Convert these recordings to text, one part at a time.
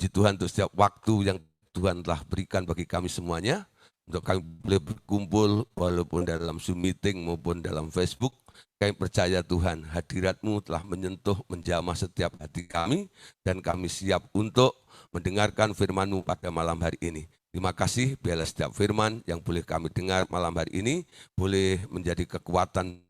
Puji Tuhan untuk setiap waktu yang Tuhan telah berikan bagi kami semuanya, untuk kami boleh berkumpul walaupun dalam Zoom meeting maupun dalam Facebook. Kami percaya Tuhan, hadirat-Mu telah menyentuh, menjamah setiap hati kami, dan kami siap untuk mendengarkan firman-Mu pada malam hari ini. Terima kasih, biarlah setiap firman yang boleh kami dengar malam hari ini, boleh menjadi kekuatan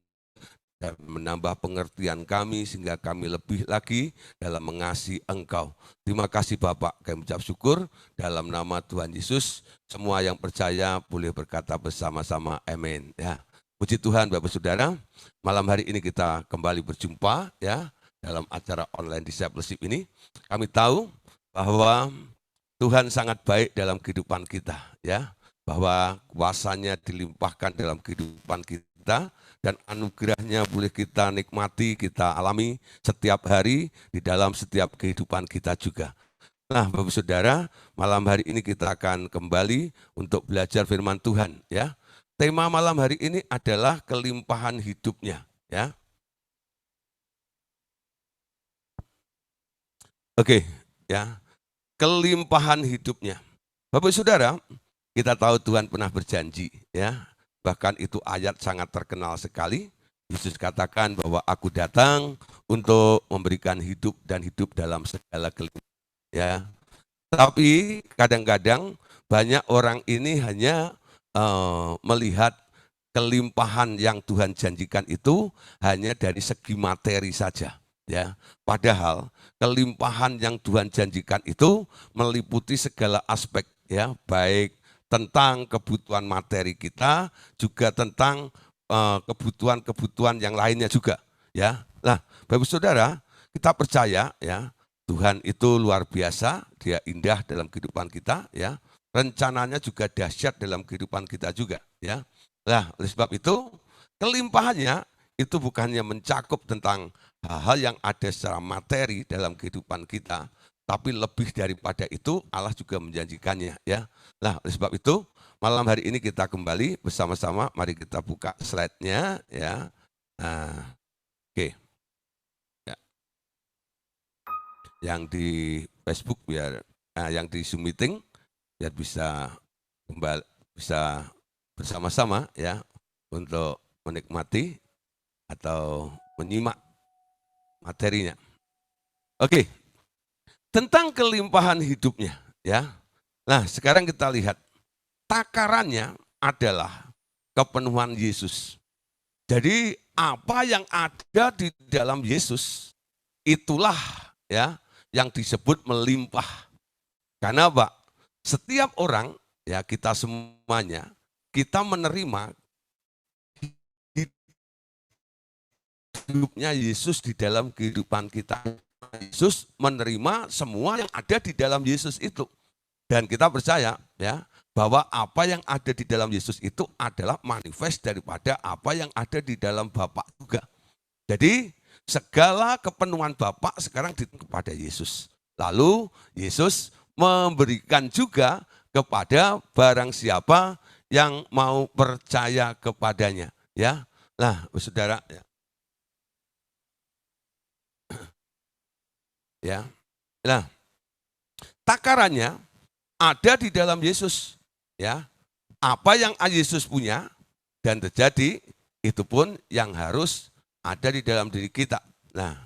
dan menambah pengertian kami sehingga kami lebih lagi dalam mengasihi Engkau. Terima kasih Bapak, kami ucap syukur dalam nama Tuhan Yesus. Semua yang percaya boleh berkata bersama-sama amin. Ya, puji Tuhan Bapak Saudara, malam hari ini kita kembali berjumpa ya dalam acara online discipleship ini. Kami tahu bahwa Tuhan sangat baik dalam kehidupan kita ya, bahwa kuasanya dilimpahkan dalam kehidupan kita, dan anugerahnya boleh kita nikmati, kita alami setiap hari di dalam setiap kehidupan kita juga. Nah, Bapak Saudara, malam hari ini kita akan kembali untuk belajar firman Tuhan ya. Tema malam hari ini adalah kelimpahan hidupnya ya. Oke, ya. Kelimpahan hidupnya. Bapak Saudara, kita tahu Tuhan pernah berjanji ya. Bahkan itu ayat sangat terkenal sekali. Yesus katakan bahwa aku datang untuk memberikan hidup dan hidup dalam segala kelimpahan. Ya. Tapi kadang-kadang banyak orang ini hanya melihat kelimpahan yang Tuhan janjikan itu hanya dari segi materi saja. Ya, padahal kelimpahan yang Tuhan janjikan itu meliputi segala aspek ya, baik tentang kebutuhan materi kita, juga tentang kebutuhan-kebutuhan yang lainnya juga ya. Nah, Bapak Saudara, kita percaya ya, Tuhan itu luar biasa, Dia indah dalam kehidupan kita ya. Rencananya juga dahsyat dalam kehidupan kita juga ya. Nah, oleh sebab itu kelimpahannya itu bukannya mencakup tentang hal-hal yang ada secara materi dalam kehidupan kita, tapi lebih daripada itu Allah juga menjanjikannya ya. Nah, oleh sebab itu malam hari ini kita kembali bersama-sama, mari kita buka slide-nya ya. Nah, oke. Ya. Yang di Facebook biar yang di Zoom meeting biar bisa kembali, bisa bersama-sama ya untuk menikmati atau menyimak materinya. Oke, tentang kelimpahan hidupnya ya. Nah, sekarang kita lihat takarannya adalah kepenuhan Yesus. Jadi apa yang ada di dalam Yesus itulah ya yang disebut melimpah. Karena apa? Setiap orang ya, kita semuanya kita menerima hidupnya Yesus di dalam kehidupan kita. Yesus menerima semua yang ada di dalam Yesus itu. Dan kita percaya ya bahwa apa yang ada di dalam Yesus itu adalah manifest daripada apa yang ada di dalam Bapa juga. Jadi segala kepenuhan Bapa sekarang kepada Yesus. Lalu Yesus memberikan juga kepada barang siapa yang mau percaya kepadanya ya. Nah, Saudara ya. Nah, takarannya ada di dalam Yesus ya. Apa yang Yesus punya dan terjadi itu pun yang harus ada di dalam diri kita. Nah.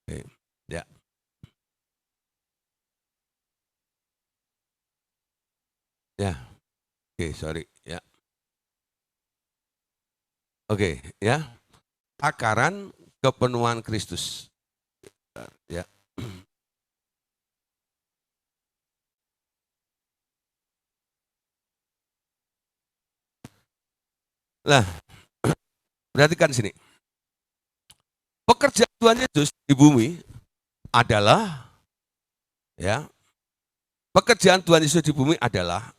Oke, ya. Ya. Oke, sorry ya. Oke, ya. Takaran kepenuhan Kristus. Ya. Nah, perhatikan sini. Pekerjaan Tuhan Yesus di bumi adalah ya. Pekerjaan Tuhan Yesus di bumi adalah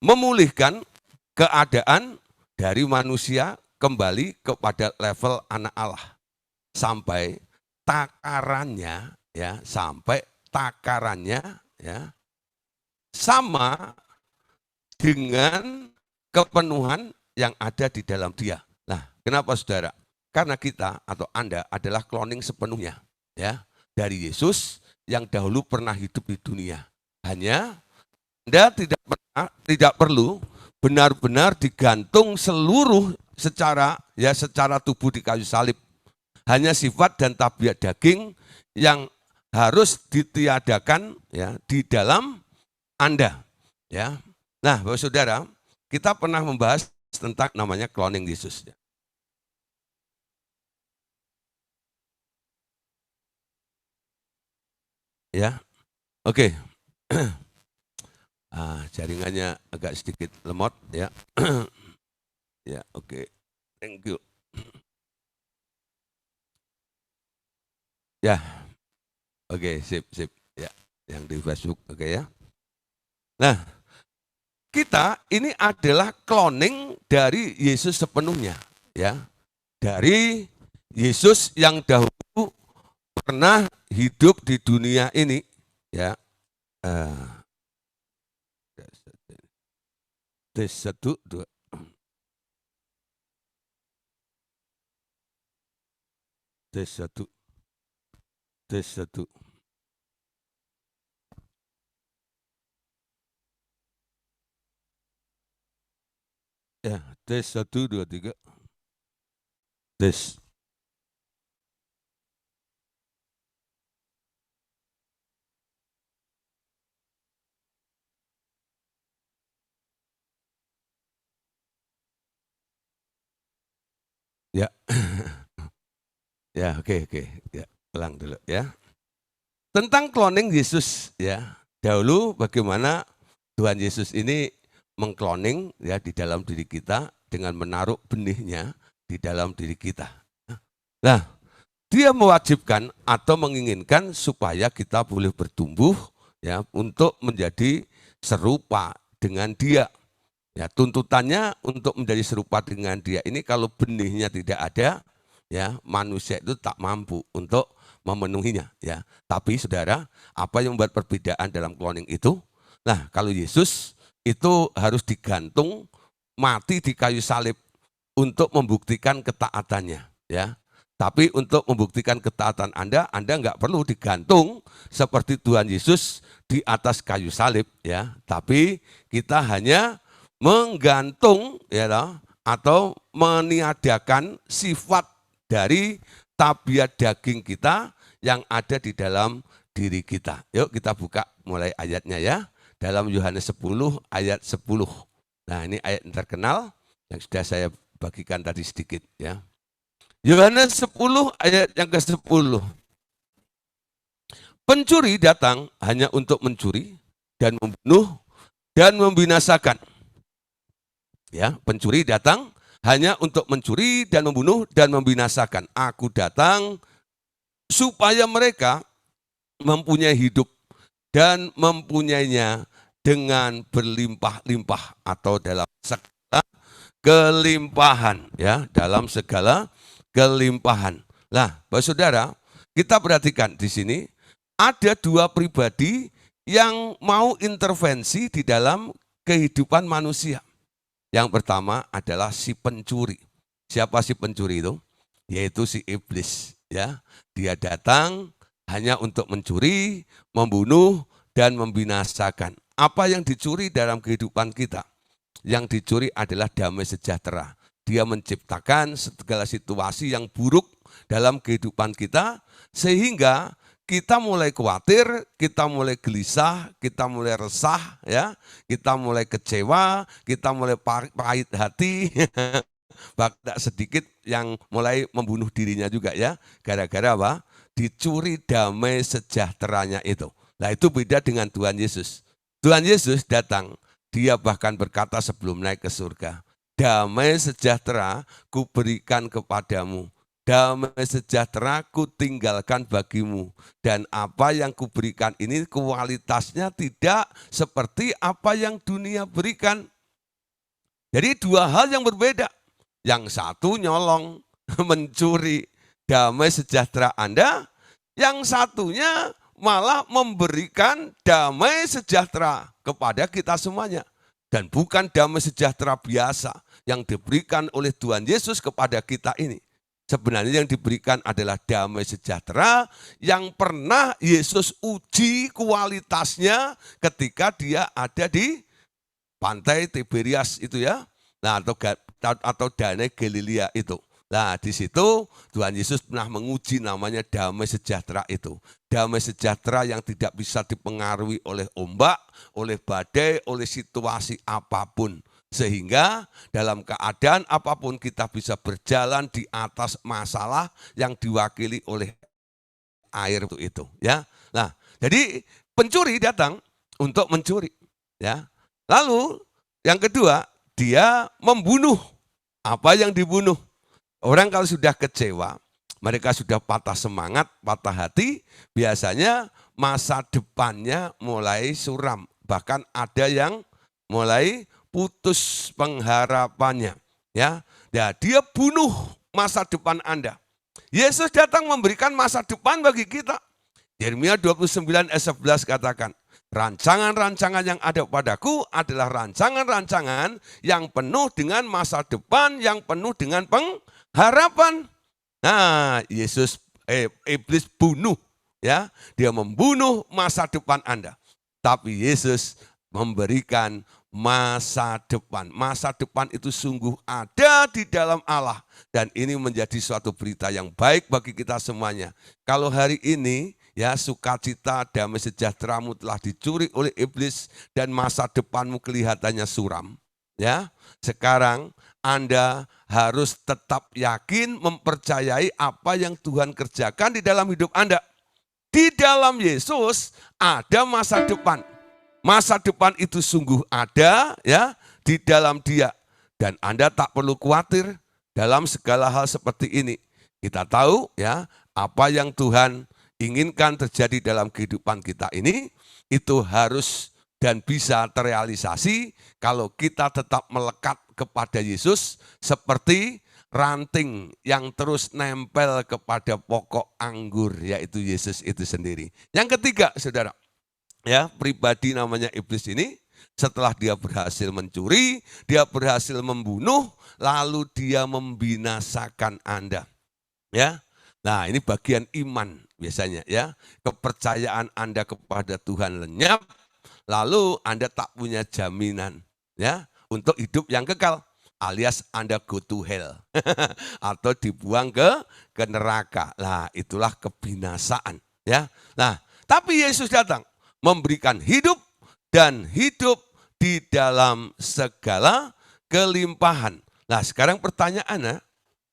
memulihkan keadaan dari manusia kembali kepada level anak Allah sampai takarannya ya, sampai takarannya ya sama dengan kepenuhan yang ada di dalam Dia. Nah, kenapa Saudara? Karena kita atau Anda adalah cloning sepenuhnya ya. dari Yesus yang dahulu pernah hidup di dunia. Hanya Anda tidak perlu benar-benar digantung seluruh secara tubuh di kayu salib. Hanya sifat dan tabiat daging yang harus ditiadakan ya di dalam Anda. Ya. Nah, Bapak Saudara, kita pernah membahas tentang namanya cloning Yesus. Ya, oke. Jaringannya agak sedikit lemot ya. Ya, oke. Thank you. Ya, oke, sip. Ya, yang di Facebook, oke ya. Nah, kita ini adalah cloning dari Yesus sepenuhnya, ya. Dari Yesus yang dahulu pernah hidup di dunia ini, ya. Tes 1, 2. Tes 1. Tes 1. Ya, tes 1, 2, 3. Tes. Ya. Ya, oke. Ya, ulang dulu ya. Tentang cloning Yesus ya. Dahulu bagaimana Tuhan Yesus ini mengkloning ya di dalam diri kita dengan menaruh benihnya di dalam diri kita. Nah, dia mewajibkan atau menginginkan supaya kita boleh bertumbuh ya untuk menjadi serupa dengan dia. Ya, tuntutannya untuk menjadi serupa dengan dia ini kalau benihnya tidak ada, ya manusia itu tak mampu untuk memenuhinya. Ya, tapi saudara, apa yang membuat perbedaan dalam cloning itu? Nah, kalau Yesus itu harus digantung mati di kayu salib untuk membuktikan ketaatannya. Ya, tapi untuk membuktikan ketaatan Anda nggak perlu digantung seperti Tuhan Yesus di atas kayu salib. Ya, tapi kita hanya menggantung ya atau meniadakan sifat dari tabiat daging kita yang ada di dalam diri kita. Yuk kita buka mulai ayatnya ya. Dalam Yohanes 10 ayat 10. Nah, ini ayat yang terkenal yang sudah saya bagikan tadi sedikit ya. Yohanes 10 ayat yang ke-10. Pencuri datang hanya untuk mencuri dan membunuh dan membinasakan. Ya, pencuri datang hanya untuk mencuri dan membunuh dan membinasakan. Aku datang supaya mereka mempunyai hidup dan mempunyainya dengan berlimpah-limpah atau dalam segala kelimpahan, ya, dalam segala kelimpahan. Nah, Bapak Saudara, kita perhatikan di sini ada dua pribadi yang mau intervensi di dalam kehidupan manusia. Yang pertama adalah si pencuri. Siapa si pencuri itu? Yaitu si iblis. Ya, dia datang hanya untuk mencuri, membunuh, dan membinasakan. Apa yang dicuri dalam kehidupan kita? Yang dicuri adalah damai sejahtera. Dia menciptakan segala situasi yang buruk dalam kehidupan kita, sehingga kita mulai khawatir, kita mulai gelisah, kita mulai resah, ya, kita mulai kecewa, kita mulai pahit hati, bahkan sedikit yang mulai membunuh dirinya juga ya, gara-gara apa? Dicuri damai sejahteranya itu. Nah, itu beda dengan Tuhan Yesus. Tuhan Yesus datang, dia bahkan berkata sebelum naik ke surga, damai sejahtera kuberikan kepadamu. Damai sejahtera ku tinggalkan bagimu. Dan apa yang kuberikan ini kualitasnya tidak seperti apa yang dunia berikan. Jadi dua hal yang berbeda. Yang satu nyolong, mencuri damai sejahtera Anda. Yang satunya malah memberikan damai sejahtera kepada kita semuanya. Dan bukan damai sejahtera biasa yang diberikan oleh Tuhan Yesus kepada kita ini. Sebenarnya yang diberikan adalah damai sejahtera yang pernah Yesus uji kualitasnya ketika dia ada di pantai Tiberias itu ya. Nah, atau Danau Galilea itu. Nah, di situ Tuhan Yesus pernah menguji namanya damai sejahtera itu. Damai sejahtera yang tidak bisa dipengaruhi oleh ombak, oleh badai, oleh situasi apapun. Sehingga dalam keadaan apapun kita bisa berjalan di atas masalah yang diwakili oleh air itu ya. Nah, jadi pencuri datang untuk mencuri ya. Lalu yang kedua, dia membunuh. Apa yang dibunuh? Orang kalau sudah kecewa, mereka sudah patah semangat, patah hati, biasanya masa depannya mulai suram. Bahkan ada yang mulai putus pengharapannya. Ya, dia bunuh masa depan Anda. Yesus datang memberikan masa depan bagi kita. Yeremia 29 ayat 11 katakan, rancangan-rancangan yang ada padaku adalah rancangan-rancangan yang penuh dengan masa depan, yang penuh dengan pengharapan. Nah, iblis bunuh ya, dia membunuh masa depan Anda. Tapi Yesus memberikan masa depan. Masa depan itu sungguh ada di dalam Allah. Dan ini menjadi suatu berita yang baik bagi kita semuanya. Kalau hari ini ya sukacita damai sejahteramu telah dicuri oleh iblis dan masa depanmu kelihatannya suram. Ya, sekarang Anda harus tetap yakin mempercayai apa yang Tuhan kerjakan di dalam hidup Anda. Di dalam Yesus ada masa depan. Masa depan itu sungguh ada ya di dalam Dia. Dan Anda tak perlu khawatir dalam segala hal seperti ini. Kita tahu ya apa yang Tuhan inginkan terjadi dalam kehidupan kita ini, itu harus dan bisa terrealisasi kalau kita tetap melekat kepada Yesus seperti ranting yang terus nempel kepada pokok anggur, yaitu Yesus itu sendiri. Yang ketiga, saudara, ya, pribadi namanya iblis ini, setelah dia berhasil mencuri, dia berhasil membunuh, lalu dia membinasakan Anda. Ya, nah ini bagian iman biasanya ya, kepercayaan Anda kepada Tuhan lenyap, lalu Anda tak punya jaminan ya untuk hidup yang kekal, alias Anda go to hell atau dibuang ke neraka. Nah, itulah kebinasaan ya. Nah, tapi Yesus datang memberikan hidup dan hidup di dalam segala kelimpahan. Nah, sekarang pertanyaannya,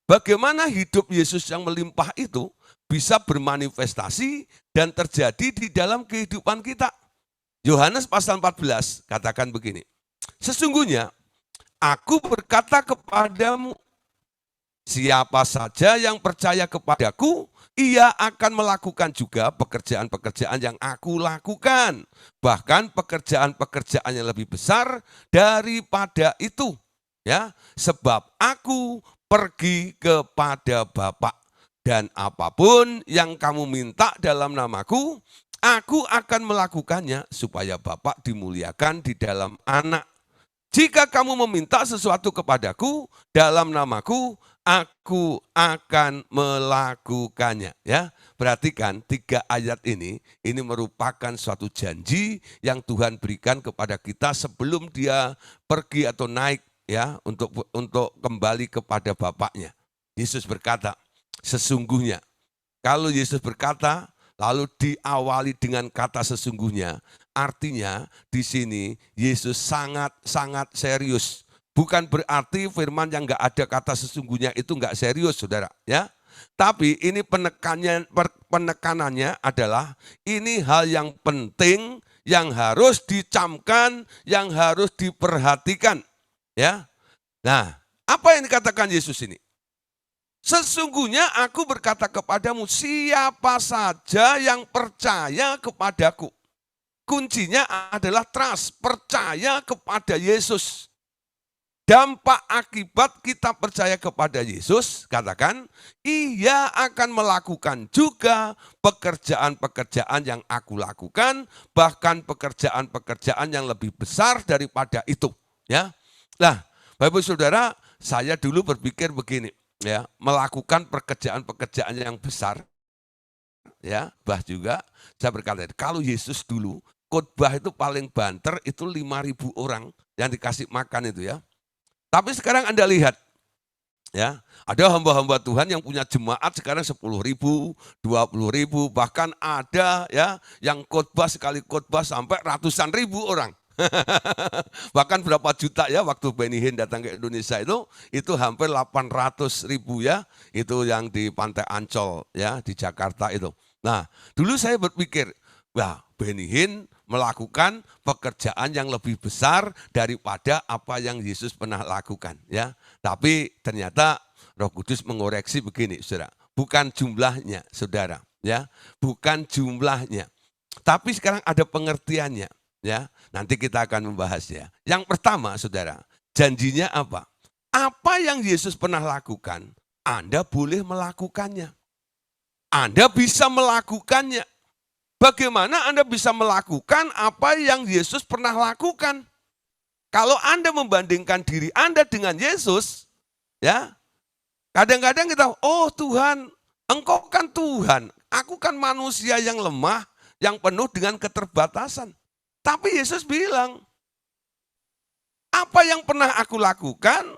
bagaimana hidup Yesus yang melimpah itu bisa bermanifestasi dan terjadi di dalam kehidupan kita? Yohanes pasal 14 katakan begini, sesungguhnya aku berkata kepadamu, siapa saja yang percaya kepadaku, ia akan melakukan juga pekerjaan-pekerjaan yang aku lakukan. Bahkan pekerjaan-pekerjaan yang lebih besar daripada itu. Ya, sebab aku pergi kepada Bapa. Dan apapun yang kamu minta dalam namaku, aku akan melakukannya supaya Bapa dimuliakan di dalam Anak. Jika kamu meminta sesuatu kepadaku dalam namaku, aku akan melakukannya. Ya, perhatikan 3 ayat ini merupakan suatu janji yang Tuhan berikan kepada kita sebelum Dia pergi atau naik ya untuk kembali kepada Bapaknya. Yesus berkata, sesungguhnya. Kalau Yesus berkata, lalu diawali dengan kata sesungguhnya, artinya di sini Yesus sangat-sangat serius. Bukan berarti firman yang enggak ada kata sesungguhnya itu enggak serius, saudara. Ya, tapi ini penekanannya adalah ini hal yang penting, yang harus dicamkan, yang harus diperhatikan. Ya, nah, apa yang dikatakan Yesus ini? Sesungguhnya aku berkata kepadamu, siapa saja yang percaya kepadaku. Kuncinya adalah trust, percaya kepada Yesus. Dampak akibat kita percaya kepada Yesus, katakan, ia akan melakukan juga pekerjaan-pekerjaan yang aku lakukan, bahkan pekerjaan-pekerjaan yang lebih besar daripada itu. Ya, nah, Bapak Saudara, saya dulu berpikir begini, ya, melakukan pekerjaan-pekerjaan yang besar, ya, juga saya berkata, kalau Yesus dulu khotbah itu paling banter itu 5.000 orang yang dikasih makan itu ya. Tapi sekarang Anda lihat, ya, ada hamba-hamba Tuhan yang punya jemaat sekarang 10.000, 20.000, bahkan ada ya yang khotbah sekali khotbah sampai ratusan ribu orang. Bahkan berapa juta ya waktu Benny Hinn datang ke Indonesia itu hampir 800.000 ya, itu yang di Pantai Ancol ya di Jakarta itu. Nah, dulu saya berpikir, wah, Benny Hinn melakukan pekerjaan yang lebih besar daripada apa yang Yesus pernah lakukan ya. Tapi ternyata Roh Kudus mengoreksi begini, Saudara. Bukan jumlahnya, Saudara, ya. Bukan jumlahnya. Tapi sekarang ada pengertiannya. Ya, nanti kita akan membahasnya. Yang pertama, Saudara, janjinya apa? Apa yang Yesus pernah lakukan, Anda boleh melakukannya. Anda bisa melakukannya. Bagaimana Anda bisa melakukan apa yang Yesus pernah lakukan? Kalau Anda membandingkan diri Anda dengan Yesus, ya, kadang-kadang kita, oh Tuhan, Engkau kan Tuhan, aku kan manusia yang lemah, yang penuh dengan keterbatasan. Tapi Yesus bilang, apa yang pernah aku lakukan,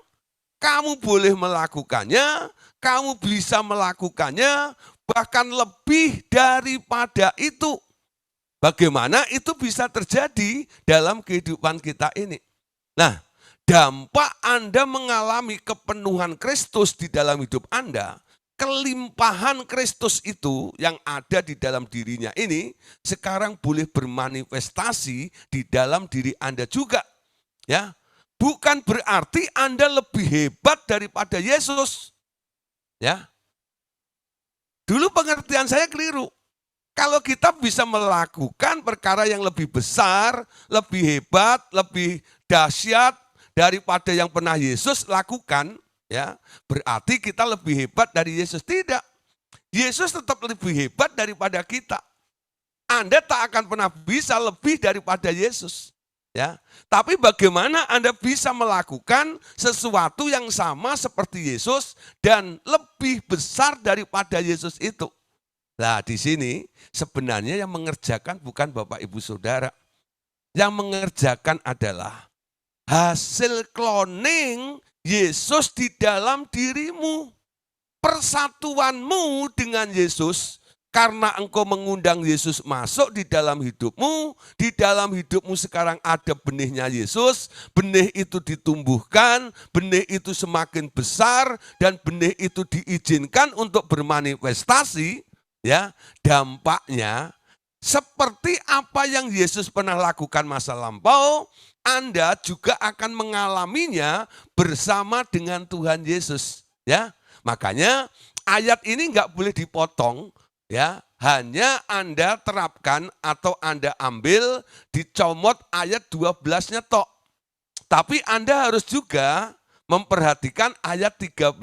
kamu boleh melakukannya, kamu bisa melakukannya, bahkan lebih daripada itu. Bagaimana itu bisa terjadi dalam kehidupan kita ini? Nah, dampak Anda mengalami kepenuhan Kristus di dalam hidup Anda, kelimpahan Kristus itu yang ada di dalam dirinya ini sekarang boleh bermanifestasi di dalam diri Anda juga. Ya, bukan berarti Anda lebih hebat daripada Yesus. Ya. Dulu pengertian saya keliru. Kalau kita bisa melakukan perkara yang lebih besar, lebih hebat, lebih dahsyat daripada yang pernah Yesus lakukan, ya, berarti kita lebih hebat dari Yesus. Tidak. Yesus tetap lebih hebat daripada kita. Anda tak akan pernah bisa lebih daripada Yesus. Ya. Tapi bagaimana Anda bisa melakukan sesuatu yang sama seperti Yesus dan lebih besar daripada Yesus itu? Nah, di sini sebenarnya yang mengerjakan bukan Bapak Ibu Saudara. Yang mengerjakan adalah hasil cloning Yesus di dalam dirimu. Persatuanmu dengan Yesus, karena engkau mengundang Yesus masuk di dalam hidupmu sekarang ada benihnya Yesus, benih itu ditumbuhkan, benih itu semakin besar, dan benih itu diizinkan untuk bermanifestasi. Ya, dampaknya seperti apa yang Yesus pernah lakukan masa lampau, Anda juga akan mengalaminya bersama dengan Tuhan Yesus. Ya, makanya ayat ini nggak boleh dipotong. Ya, hanya Anda terapkan atau Anda ambil dicomot ayat 12-nya tok. Tapi Anda harus juga memperhatikan ayat 13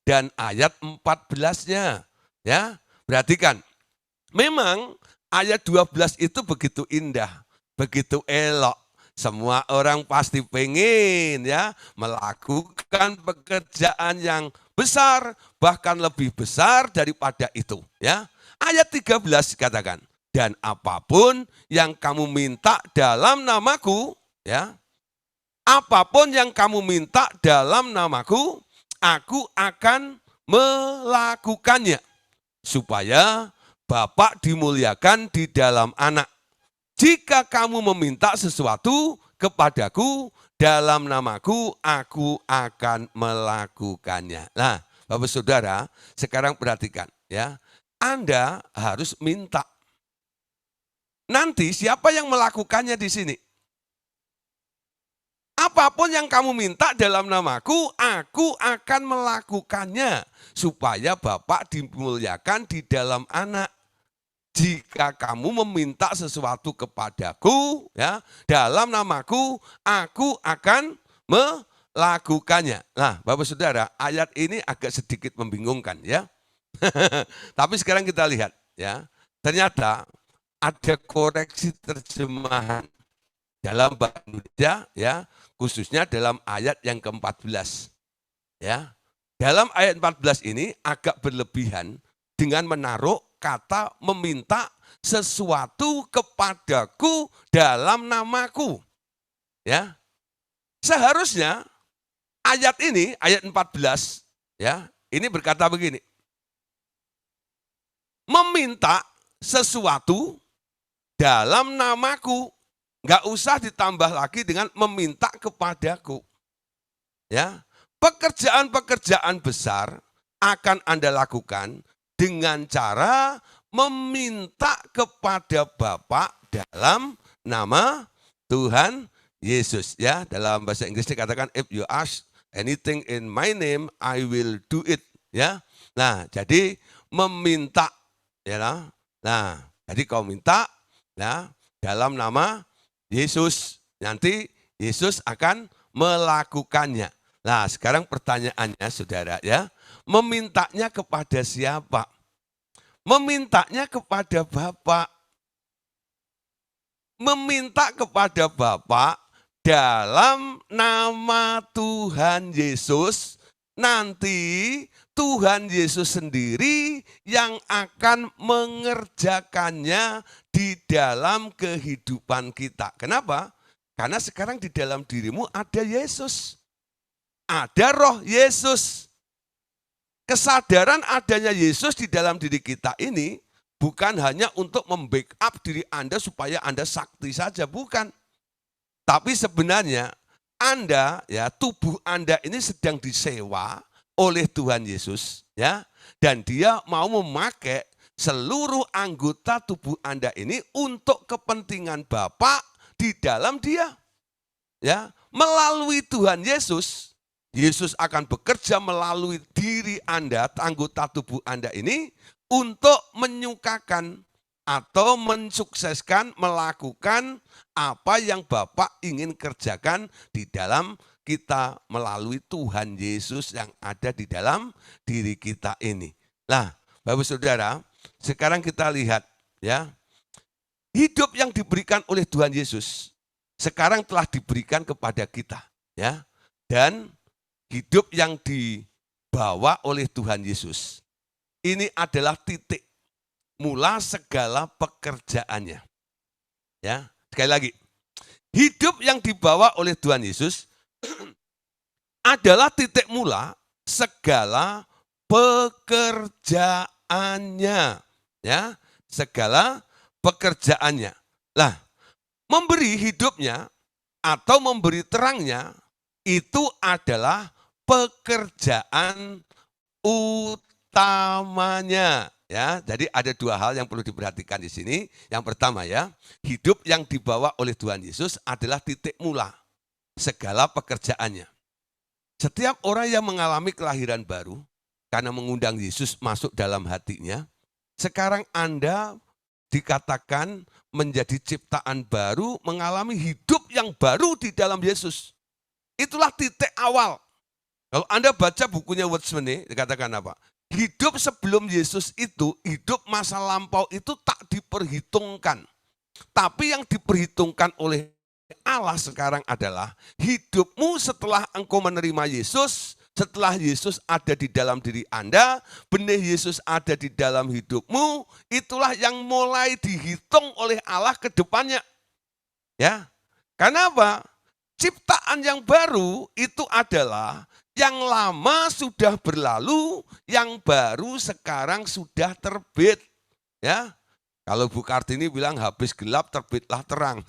dan ayat 14-nya. Ya. Perhatikan, memang ayat 12 itu begitu indah, begitu elok. Semua orang pasti pengen ya melakukan pekerjaan yang besar, bahkan lebih besar daripada itu. Ya. Ayat 13 katakan, dan apapun yang kamu minta dalam namaku, ya, apapun yang kamu minta dalam namaku, aku akan melakukannya. Supaya Bapa dimuliakan di dalam Anak. Jika kamu meminta sesuatu kepadaku dalam namaku, aku akan melakukannya. Nah, Bapak Saudara, sekarang perhatikan ya. Anda harus minta. Nanti siapa yang melakukannya di sini? Apapun yang kamu minta dalam namaku, aku akan melakukannya. Supaya Bapa dimuliakan di dalam Anak. Jika kamu meminta sesuatu kepadaku, ya, dalam namaku, aku akan melakukannya. Nah, Bapak Saudara, ayat ini agak sedikit membingungkan ya. Tapi sekarang kita lihat ya. Ternyata ada koreksi terjemahan dalam bahasa Indonesia ya, khususnya dalam ayat yang ke-14. Ya. Dalam ayat 14 ini agak berlebihan dengan menaruh kata meminta sesuatu kepadaku dalam namaku. Ya. Seharusnya ayat ini, ayat 14, ya, ini berkata begini. Meminta sesuatu dalam namaku. Enggak usah ditambah lagi dengan meminta kepadaku. Ya. Pekerjaan-pekerjaan besar akan Anda lakukan dengan cara meminta kepada Bapa dalam nama Tuhan Yesus. Ya, dalam bahasa Inggris dikatakan if you ask anything in my name, I will do it. Ya, nah jadi meminta, ya, nah jadi kau minta, ya, dalam nama Yesus, nanti Yesus akan melakukannya. Nah, sekarang pertanyaannya, saudara, ya, memintanya kepada siapa? Memintanya kepada Bapa. Meminta kepada Bapa dalam nama Tuhan Yesus, nanti Tuhan Yesus sendiri yang akan mengerjakannya di dalam kehidupan kita. Kenapa? Karena sekarang di dalam dirimu ada Yesus. Ada roh Yesus. Kesadaran adanya Yesus di dalam diri kita ini bukan hanya untuk membackup diri Anda supaya Anda sakti saja, bukan. Tapi sebenarnya Anda, ya, tubuh Anda ini sedang disewa oleh Tuhan Yesus, ya, dan Dia mau memakai seluruh anggota tubuh Anda ini untuk kepentingan Bapa di dalam Dia. Ya, melalui Tuhan Yesus, Yesus akan bekerja melalui diri Anda, anggota tubuh Anda ini, untuk menyukakan atau mensukseskan, melakukan apa yang Bapak ingin kerjakan di dalam kita melalui Tuhan Yesus yang ada di dalam diri kita ini. Nah, Bapak Saudara, sekarang kita lihat, ya, hidup yang diberikan oleh Tuhan Yesus sekarang telah diberikan kepada kita, ya, dan hidup yang dibawa oleh Tuhan Yesus ini adalah titik mula segala pekerjaannya. Ya, sekali lagi, hidup yang dibawa oleh Tuhan Yesus adalah titik mula segala pekerjaannya. Ya, segala pekerjaannya. Lah, memberi hidupnya atau memberi terangnya itu adalah pekerjaan utamanya, ya. Jadi ada dua hal yang perlu diperhatikan di sini. Yang pertama, ya, hidup yang dibawa oleh Tuhan Yesus adalah titik mula segala pekerjaannya. Setiap orang yang mengalami kelahiran baru karena mengundang Yesus masuk dalam hatinya, sekarang Anda dikatakan menjadi ciptaan baru, mengalami hidup yang baru di dalam Yesus. Itulah titik awal. Kalau Anda baca bukunya Watchman, dikatakan apa? Hidup sebelum Yesus itu, hidup masa lampau itu tak diperhitungkan. Tapi yang diperhitungkan oleh Allah sekarang adalah hidupmu setelah engkau menerima Yesus, setelah Yesus ada di dalam diri Anda, benih Yesus ada di dalam hidupmu, itulah yang mulai dihitung oleh Allah ke depannya. Ya. Karena apa? Ciptaan yang baru itu adalah yang lama sudah berlalu, yang baru sekarang sudah terbit. Ya, kalau Bu Kartini bilang habis gelap terbitlah terang.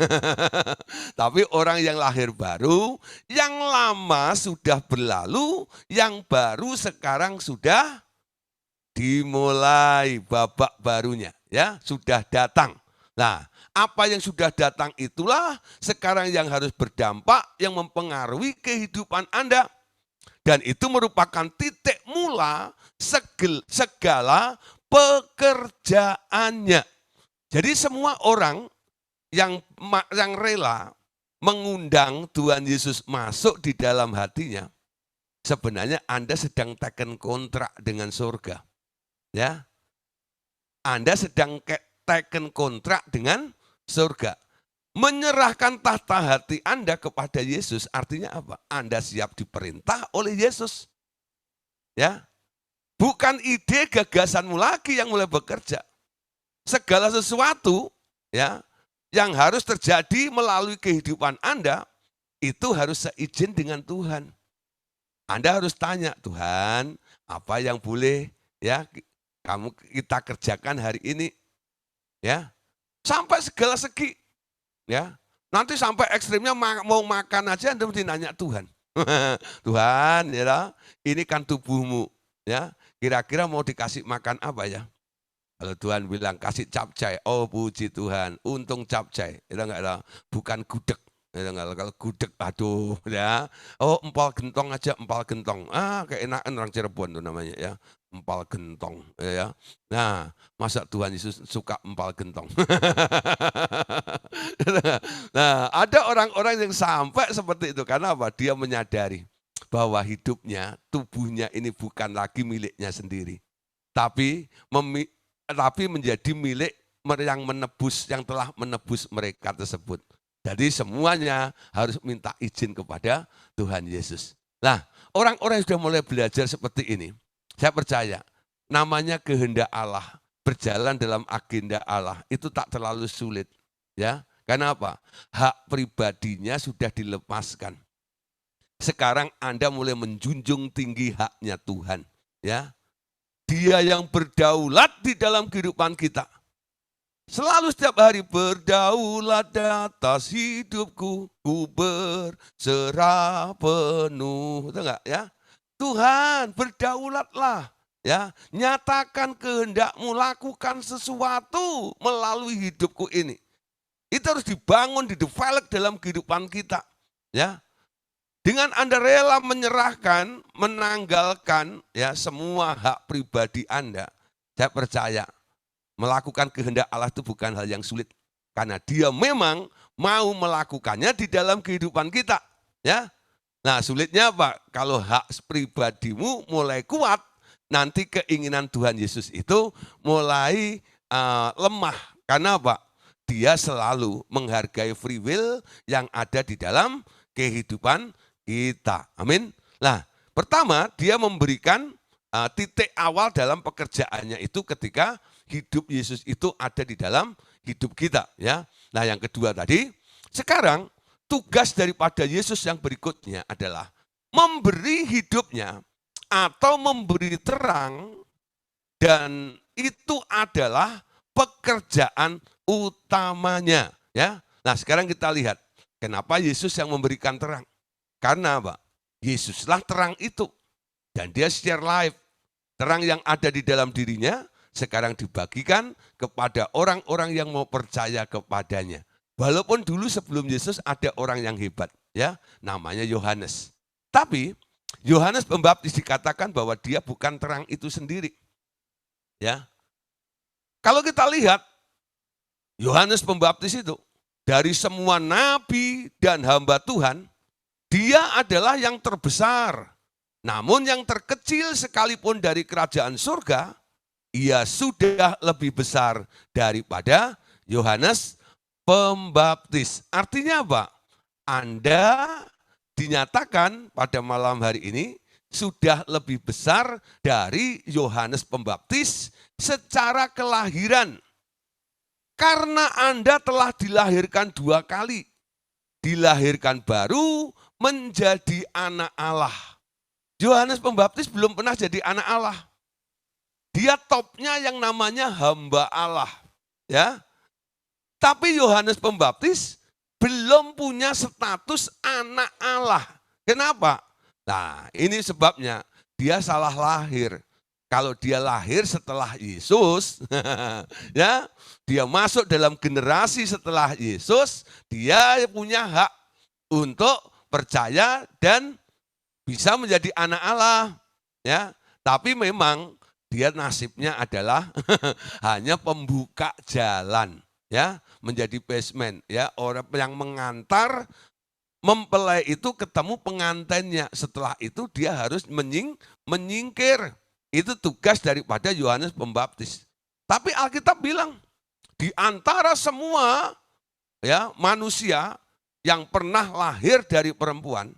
Tapi orang yang lahir baru, yang lama sudah berlalu, yang baru sekarang sudah dimulai babak barunya. Ya, sudah datang. Nah, apa yang sudah datang itulah sekarang yang harus berdampak, yang mempengaruhi kehidupan Anda. Dan itu merupakan titik mula segala pekerjaannya. Jadi semua orang yang rela mengundang Tuhan Yesus masuk di dalam hatinya, sebenarnya Anda sedang teken kontrak dengan surga. Ya, Anda sedang teken kontrak dengan surga. Menyerahkan tahta hati Anda kepada Yesus artinya apa? Anda siap diperintah oleh Yesus. Ya, bukan ide gagasanmu lagi yang mulai bekerja. Segala sesuatu ya yang harus terjadi melalui kehidupan Anda itu harus seizin dengan Tuhan. Anda harus tanya, Tuhan, apa yang boleh ya kita kerjakan hari ini? Ya, sampai segala segi, ya. Nanti sampai ekstrimnya mau makan aja Anda mesti nanya Tuhan. Tuhan, ya, ini kan tubuhmu, ya. Kira-kira mau dikasih makan apa ya? Kalau Tuhan bilang kasih capcay, oh puji Tuhan, untung capcay, itu enggak lah, bukan gudeg. Itu enggak lah, kalau gudeg, aduh ya. Oh empal gentong aja, empal gentong. Ah keenakan orang Cirebon tuh namanya ya, empal gentong ya. Nah, masa Tuhan Yesus suka empal gentong? Nah, ada orang-orang yang sampai seperti itu karena apa? Dia menyadari bahwa hidupnya, tubuhnya ini bukan lagi miliknya sendiri, tapi menjadi milik yang telah menebus mereka tersebut. Jadi semuanya harus minta izin kepada Tuhan Yesus. Nah, orang-orang yang sudah mulai belajar seperti ini, saya percaya namanya kehendak Allah, berjalan dalam agenda Allah itu tak terlalu sulit, ya. Karena apa? Hak pribadinya sudah dilepaskan. Sekarang Anda mulai menjunjung tinggi haknya Tuhan, ya. Dia yang berdaulat di dalam kehidupan kita. Selalu setiap hari berdaulat di atas hidupku, ku berserah penuh. Itu enggak ya? Tuhan berdaulatlah. Ya, nyatakan kehendakmu, lakukan sesuatu melalui hidupku ini. Itu harus dibangun, didevelop dalam kehidupan kita. Ya, dengan Anda rela menyerahkan, menanggalkan ya semua hak pribadi Anda, saya percaya melakukan kehendak Allah itu bukan hal yang sulit. Karena dia memang mau melakukannya di dalam kehidupan kita. Ya. Nah sulitnya apa? Kalau hak pribadimu mulai kuat, nanti keinginan Tuhan Yesus itu mulai lemah. Karena apa? Dia selalu menghargai free will yang ada di dalam kehidupan kita. Amin. Nah, pertama dia memberikan titik awal dalam pekerjaannya itu ketika hidup Yesus itu ada di dalam hidup kita, ya. Nah, yang kedua tadi, sekarang tugas daripada Yesus yang berikutnya adalah memberi hidupnya atau memberi terang, dan itu adalah pekerjaan utamanya, ya. Nah, sekarang kita lihat kenapa Yesus yang memberikan terang. Karena apa? Yesuslah terang itu. Dan dia share life. Terang yang ada di dalam dirinya sekarang dibagikan kepada orang-orang yang mau percaya kepadanya. Walaupun dulu sebelum Yesus ada orang yang hebat, ya, namanya Yohanes. Tapi Yohanes Pembaptis dikatakan bahwa dia bukan terang itu sendiri. Ya. Kalau kita lihat Yohanes Pembaptis itu dari semua nabi dan hamba Tuhan, dia adalah yang terbesar. Namun yang terkecil sekalipun dari kerajaan surga, ia sudah lebih besar daripada Yohanes Pembaptis. Artinya apa? Anda dinyatakan pada malam hari ini sudah lebih besar dari Yohanes Pembaptis secara kelahiran. Karena Anda telah dilahirkan 2 kali. Dilahirkan baru menjadi anak Allah. Yohanes Pembaptis belum pernah jadi anak Allah. Dia topnya yang namanya hamba Allah, ya. Tapi Yohanes Pembaptis belum punya status anak Allah. Kenapa? Nah, ini sebabnya dia salah lahir. Kalau dia lahir setelah Yesus, ya, dia masuk dalam generasi setelah Yesus, dia punya hak untuk percaya dan bisa menjadi anak Allah, ya. Tapi memang dia nasibnya adalah hanya pembuka jalan, ya, menjadi basement, ya, orang yang mengantar mempelai itu ketemu pengantinnya. Setelah itu dia harus menyingkir. Itu tugas daripada Yohanes Pembaptis. Tapi Alkitab bilang di antara semua ya manusia yang pernah lahir dari perempuan,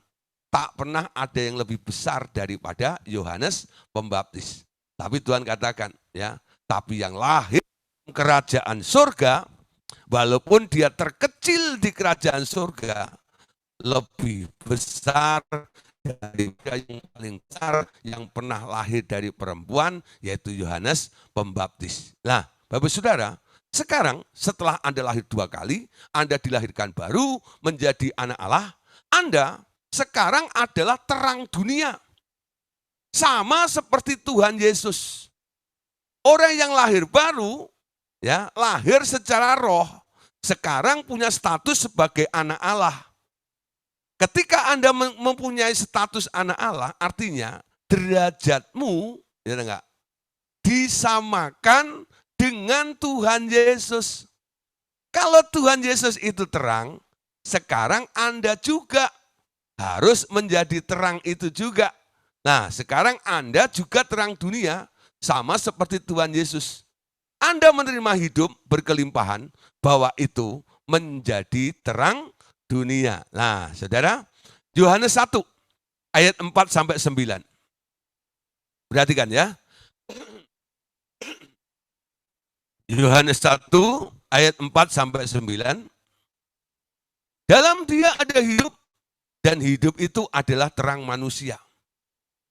tak pernah ada yang lebih besar daripada Yohanes Pembaptis. Tapi Tuhan katakan, ya, tapi yang lahir kerajaan surga, walaupun dia terkecil di kerajaan surga, lebih besar dari yang paling besar yang pernah lahir dari perempuan, yaitu Yohanes Pembaptis. Nah, Bapak Saudara, sekarang setelah Anda lahir 2 kali, Anda dilahirkan baru menjadi anak Allah, Anda sekarang adalah terang dunia. Sama seperti Tuhan Yesus. Orang yang lahir baru, ya, lahir secara roh, sekarang punya status sebagai anak Allah. Ketika Anda mempunyai status anak Allah, artinya derajatmu, ya enggak, disamakan dengan Tuhan Yesus. Kalau Tuhan Yesus itu terang, sekarang Anda juga harus menjadi terang itu juga. Nah, sekarang Anda juga terang dunia, sama seperti Tuhan Yesus. Anda menerima hidup berkelimpahan, bahwa itu menjadi terang dunia. Nah, saudara, Yohanes 1 ayat 4-9. Perhatikan ya. Yohanes 1 ayat 4-9. Dalam dia ada hidup, dan hidup itu adalah terang manusia.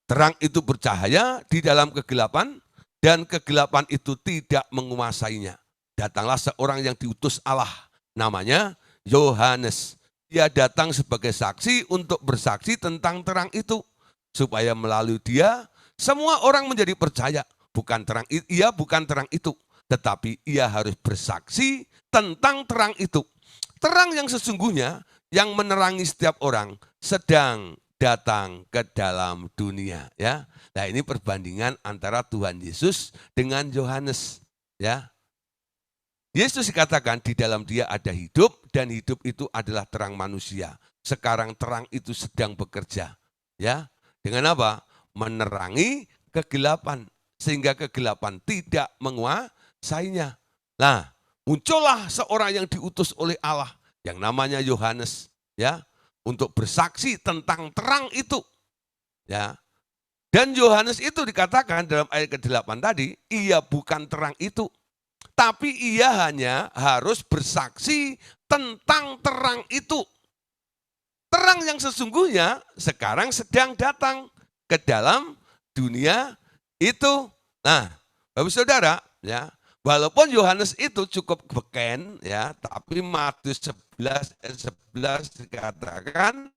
Terang itu bercahaya di dalam kegelapan, dan kegelapan itu tidak menguasainya. Datanglah seorang yang diutus Allah, namanya Yohanes. Dia datang sebagai saksi untuk bersaksi tentang terang itu, supaya melalui dia semua orang menjadi percaya. Ia bukan terang itu, tetapi ia harus bersaksi tentang terang itu. Terang yang sesungguhnya yang menerangi setiap orang sedang datang ke dalam dunia, ya. Nah, ini perbandingan antara Tuhan Yesus dengan Yohanes, ya. Yesus dikatakan di dalam dia ada hidup, dan hidup itu adalah terang manusia. Sekarang terang itu sedang bekerja, ya. Dengan apa? Menerangi kegelapan, sehingga kegelapan tidak menguasainya. Nah, muncullah seorang yang diutus oleh Allah, yang namanya Yohanes, ya, untuk bersaksi tentang terang itu, ya. Dan Yohanes itu dikatakan dalam ayat ke-8 tadi, ia bukan terang itu, tapi ia hanya harus bersaksi tentang terang itu. Terang yang sesungguhnya sekarang sedang datang ke dalam dunia itu. Nah, Bapak Saudara, ya, walaupun Yohanes itu cukup beken, ya, tapi Matius 11 ayat 11 dikatakan,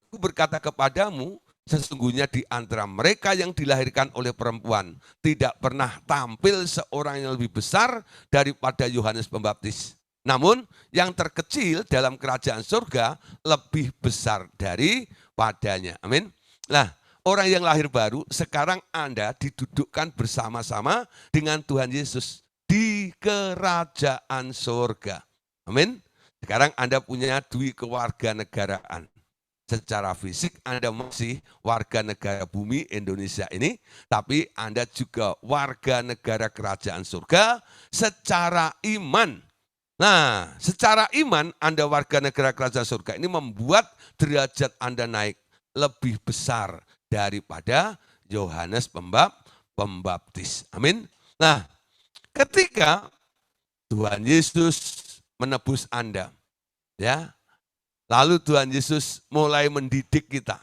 aku berkata kepadamu, sesungguhnya di antara mereka yang dilahirkan oleh perempuan tidak pernah tampil seorang yang lebih besar daripada Yohanes Pembaptis. Namun yang terkecil dalam kerajaan surga lebih besar daripadanya. Amin. Nah, orang yang lahir baru, sekarang Anda didudukkan bersama-sama dengan Tuhan Yesus di kerajaan surga. Amin. Sekarang Anda punya dui kewarganegaraan. Secara fisik Anda masih warga negara bumi Indonesia ini, tapi Anda juga warga negara kerajaan surga secara iman. Nah, secara iman Anda warga negara kerajaan surga ini membuat derajat Anda naik lebih besar daripada Yohanes Pembaptis. Amin. Nah, ketika Tuhan Yesus menebus Anda, ya, lalu Tuhan Yesus mulai mendidik kita.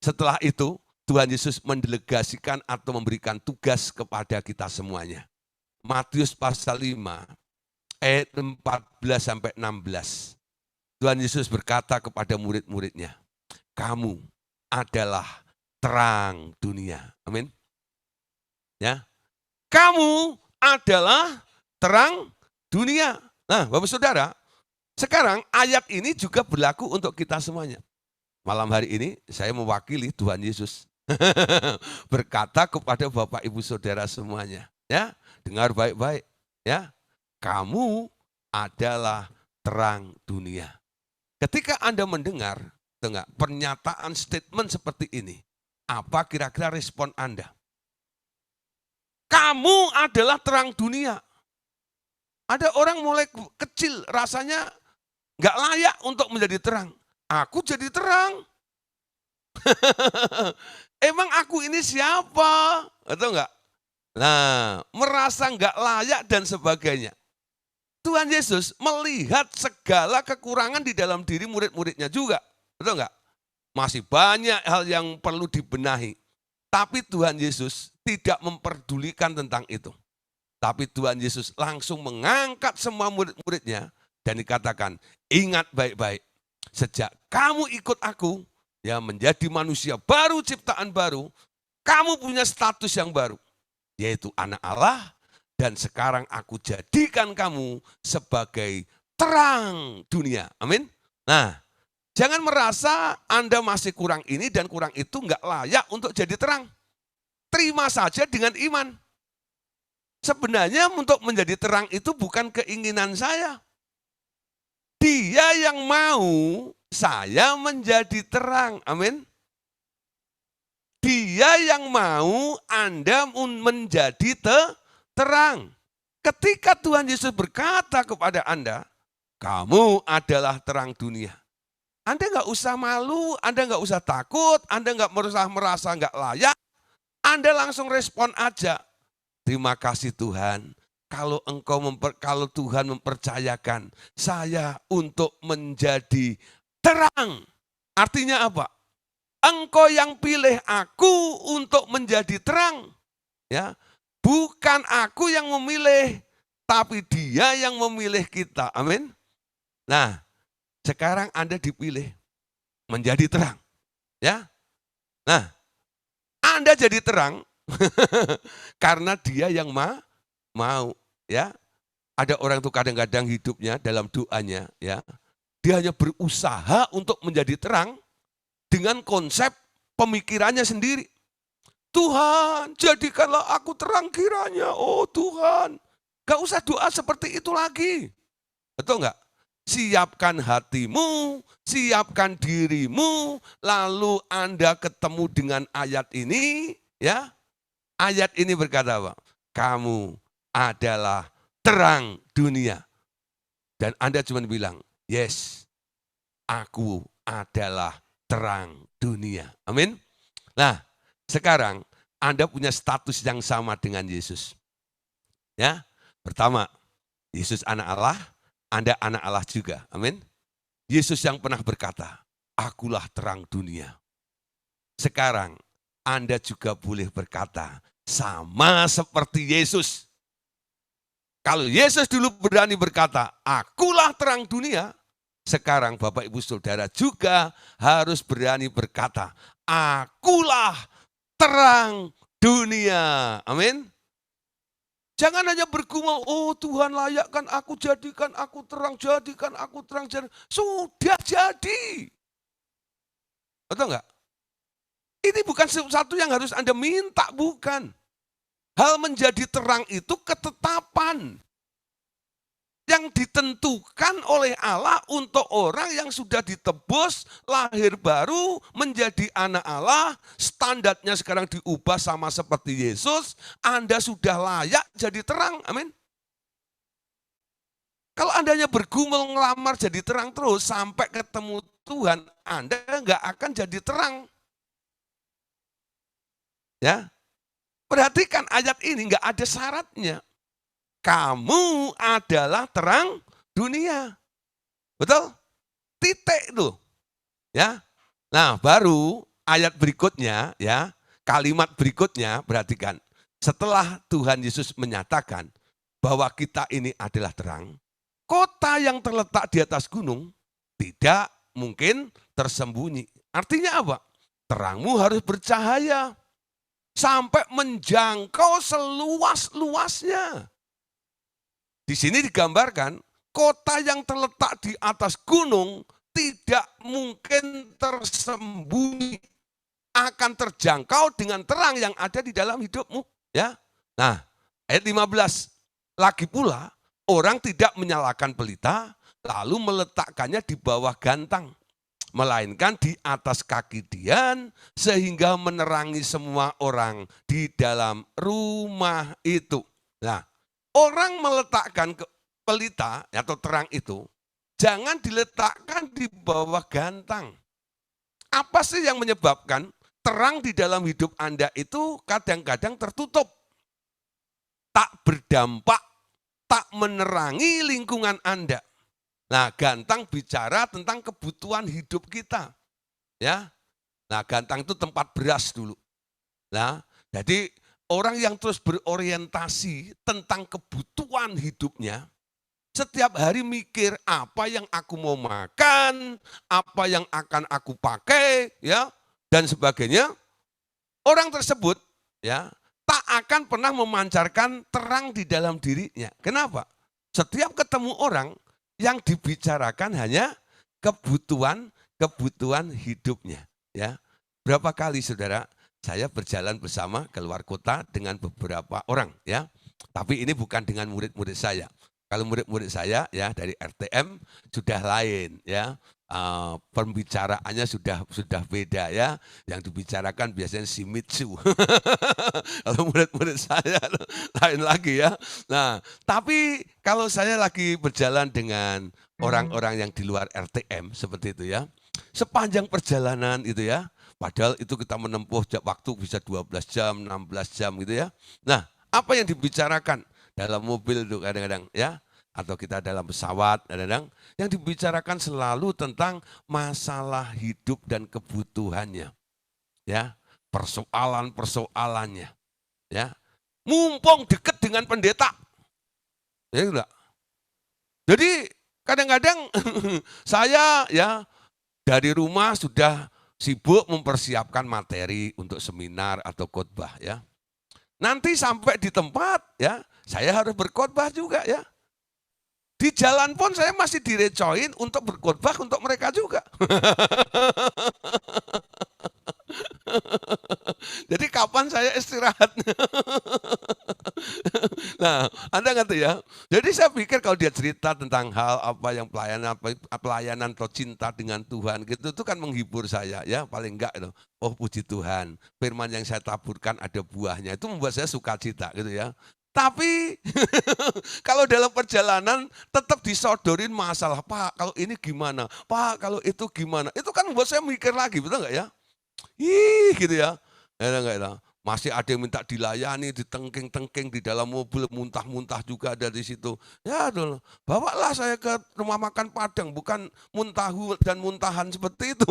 Setelah itu Tuhan Yesus mendelegasikan atau memberikan tugas kepada kita semuanya. Matius pasal 5 ayat 14-16. Tuhan Yesus berkata kepada murid-muridnya, kamu adalah terang dunia. Amin. Ya. Kamu adalah terang dunia. Nah, Bapak Saudara, sekarang ayat ini juga berlaku untuk kita semuanya. Malam hari ini saya mewakili Tuhan Yesus. Berkata kepada Bapak Ibu Saudara semuanya, ya, dengar baik-baik, ya. Kamu adalah terang dunia. Ketika Anda mendengar pernyataan statement seperti ini, apa kira-kira respon Anda? Kamu adalah terang dunia. Ada orang mulai kecil, rasanya nggak layak untuk menjadi terang. Aku jadi terang. Emang aku ini siapa? Atau enggak? Nah, merasa enggak layak dan sebagainya. Tuhan Yesus melihat segala kekurangan di dalam diri murid-muridnya juga. Betul enggak? Masih banyak hal yang perlu dibenahi. Tapi Tuhan Yesus tidak memperdulikan tentang itu. Tapi Tuhan Yesus langsung mengangkat semua murid-muridnya dan dikatakan, ingat baik-baik, sejak kamu ikut aku, ya menjadi manusia baru, ciptaan baru, kamu punya status yang baru, yaitu anak Allah, dan sekarang aku jadikan kamu sebagai terang dunia. Amin. Nah, jangan merasa Anda masih kurang ini dan kurang itu, enggak layak untuk jadi terang. Terima saja dengan iman. Sebenarnya untuk menjadi terang itu bukan keinginan saya. Dia yang mau saya menjadi terang. Amin. Dia yang mau Anda menjadi terang. Ketika Tuhan Yesus berkata kepada Anda, kamu adalah terang dunia. Anda nggak usah malu, Anda nggak usah takut, Anda nggak merasa nggak layak. Anda langsung respon aja. Terima kasih Tuhan, kalau Tuhan mempercayakan saya untuk menjadi terang. Artinya apa? Engkau yang pilih aku untuk menjadi terang. Ya, bukan aku yang memilih, tapi Dia yang memilih kita. Amin. Nah, sekarang Anda dipilih menjadi terang. Ya. Nah, Anda jadi terang karena Dia yang mau, ya. Ada orang tuh kadang-kadang hidupnya dalam doanya, ya. Dia hanya berusaha untuk menjadi terang dengan konsep pemikirannya sendiri. Tuhan, jadikanlah aku terang kiranya. Oh Tuhan, gak usah doa seperti itu lagi. Betul nggak? Siapkan hatimu, siapkan dirimu, lalu Anda ketemu dengan ayat ini, ya. Ayat ini berkata apa? Kamu adalah terang dunia. Dan Anda cuma bilang, yes, aku adalah terang dunia. Amin. Nah, sekarang Anda punya status yang sama dengan Yesus. Ya, pertama, Yesus anak Allah, Anda anak Allah juga. Amin. Yesus yang pernah berkata, akulah terang dunia. Sekarang Anda juga boleh berkata, sama seperti Yesus. Kalau Yesus dulu berani berkata, akulah terang dunia, sekarang Bapak Ibu Saudara juga harus berani berkata, akulah terang dunia. Amin. Jangan hanya bergumul, oh Tuhan layakkan aku, jadikan aku terang, jadikan aku terang. Sudah jadi. Betul enggak? Ini bukan sesuatu yang harus Anda minta, bukan. Hal menjadi terang itu ketetapan yang ditentukan oleh Allah untuk orang yang sudah ditebus, lahir baru, menjadi anak Allah, standarnya sekarang diubah sama seperti Yesus, Anda sudah layak jadi terang, amin. Kalau Anda hanya bergumul ngelamar jadi terang terus, sampai ketemu Tuhan, Anda nggak akan jadi terang. Ya, perhatikan ayat ini nggak ada syaratnya. Kamu adalah terang dunia. Betul? Titik itu. Ya. Nah, baru ayat berikutnya ya, kalimat berikutnya perhatikan. Setelah Tuhan Yesus menyatakan bahwa kita ini adalah terang, kota yang terletak di atas gunung tidak mungkin tersembunyi. Artinya apa? Terangmu harus bercahaya sampai menjangkau seluas-luasnya. Di sini digambarkan kota yang terletak di atas gunung tidak mungkin tersembunyi, akan terjangkau dengan terang yang ada di dalam hidupmu. Ya, nah ayat 15, lagi pula orang tidak menyalakan pelita lalu meletakkannya di bawah gantang, melainkan di atas kaki dian sehingga menerangi semua orang di dalam rumah itu. Nah, orang meletakkan pelita atau terang itu jangan diletakkan di bawah gantang. Apa sih yang menyebabkan terang di dalam hidup Anda itu kadang-kadang tertutup? Tak berdampak, tak menerangi lingkungan Anda. Nah, Gantang bicara tentang kebutuhan hidup kita. Ya. Nah, Gantang itu tempat beras dulu. Nah, jadi orang yang terus berorientasi tentang kebutuhan hidupnya, setiap hari mikir apa yang aku mau makan, apa yang akan aku pakai, ya, dan sebagainya. Orang tersebut, ya, tak akan pernah memancarkan terang di dalam dirinya. Kenapa? Setiap ketemu orang yang dibicarakan hanya kebutuhan hidupnya, ya. Berapa kali saudara saya berjalan bersama keluar kota dengan beberapa orang, ya. Tapi ini bukan dengan murid-murid saya. Kalau murid-murid saya ya dari RTM sudah lain, ya. Pembicaraannya sudah beda, ya. Yang dibicarakan biasanya Shimizu. Kalau murid-murid saya lain lagi, ya. Nah, tapi kalau saya lagi berjalan dengan orang-orang yang di luar RTM seperti itu, ya. Sepanjang perjalanan itu, ya. Padahal itu kita menempuh waktu bisa 12 jam, 16 jam gitu, ya. Nah, apa yang dibicarakan dalam mobil itu kadang-kadang, ya, atau kita dalam pesawat kadang-kadang yang dibicarakan selalu tentang masalah hidup dan kebutuhannya, ya, persoalan-persoalannya, ya. Mumpung dekat dengan pendeta, ya enggak. Jadi kadang-kadang saya ya dari rumah sudah sibuk mempersiapkan materi untuk seminar atau khotbah, ya. Nanti sampai di tempat, ya, saya harus berkhotbah juga, ya. Di jalan pun saya masih direcoin untuk berkhotbah untuk mereka juga. Jadi kapan saya istirahat? Nah, Anda ngerti, ya. Jadi saya pikir kalau dia cerita tentang hal apa yang pelayanan atau cinta dengan Tuhan gitu itu kan menghibur saya, ya, paling enggak itu. Oh, puji Tuhan, firman yang saya taburkan ada buahnya. Itu membuat saya sukacita gitu, ya. Tapi kalau dalam perjalanan tetap disodorin masalah, Pak kalau ini gimana, Pak kalau itu gimana. Itu kan membuat saya mikir lagi, betul enggak, ya? Ih gitu, ya. Enggak, ya. Masih ada yang minta dilayani, ditengking-tengking di dalam mobil, muntah-muntah juga ada di situ. Ya dulu, bawalah saya ke rumah makan Padang, bukan muntahu dan muntahan seperti itu.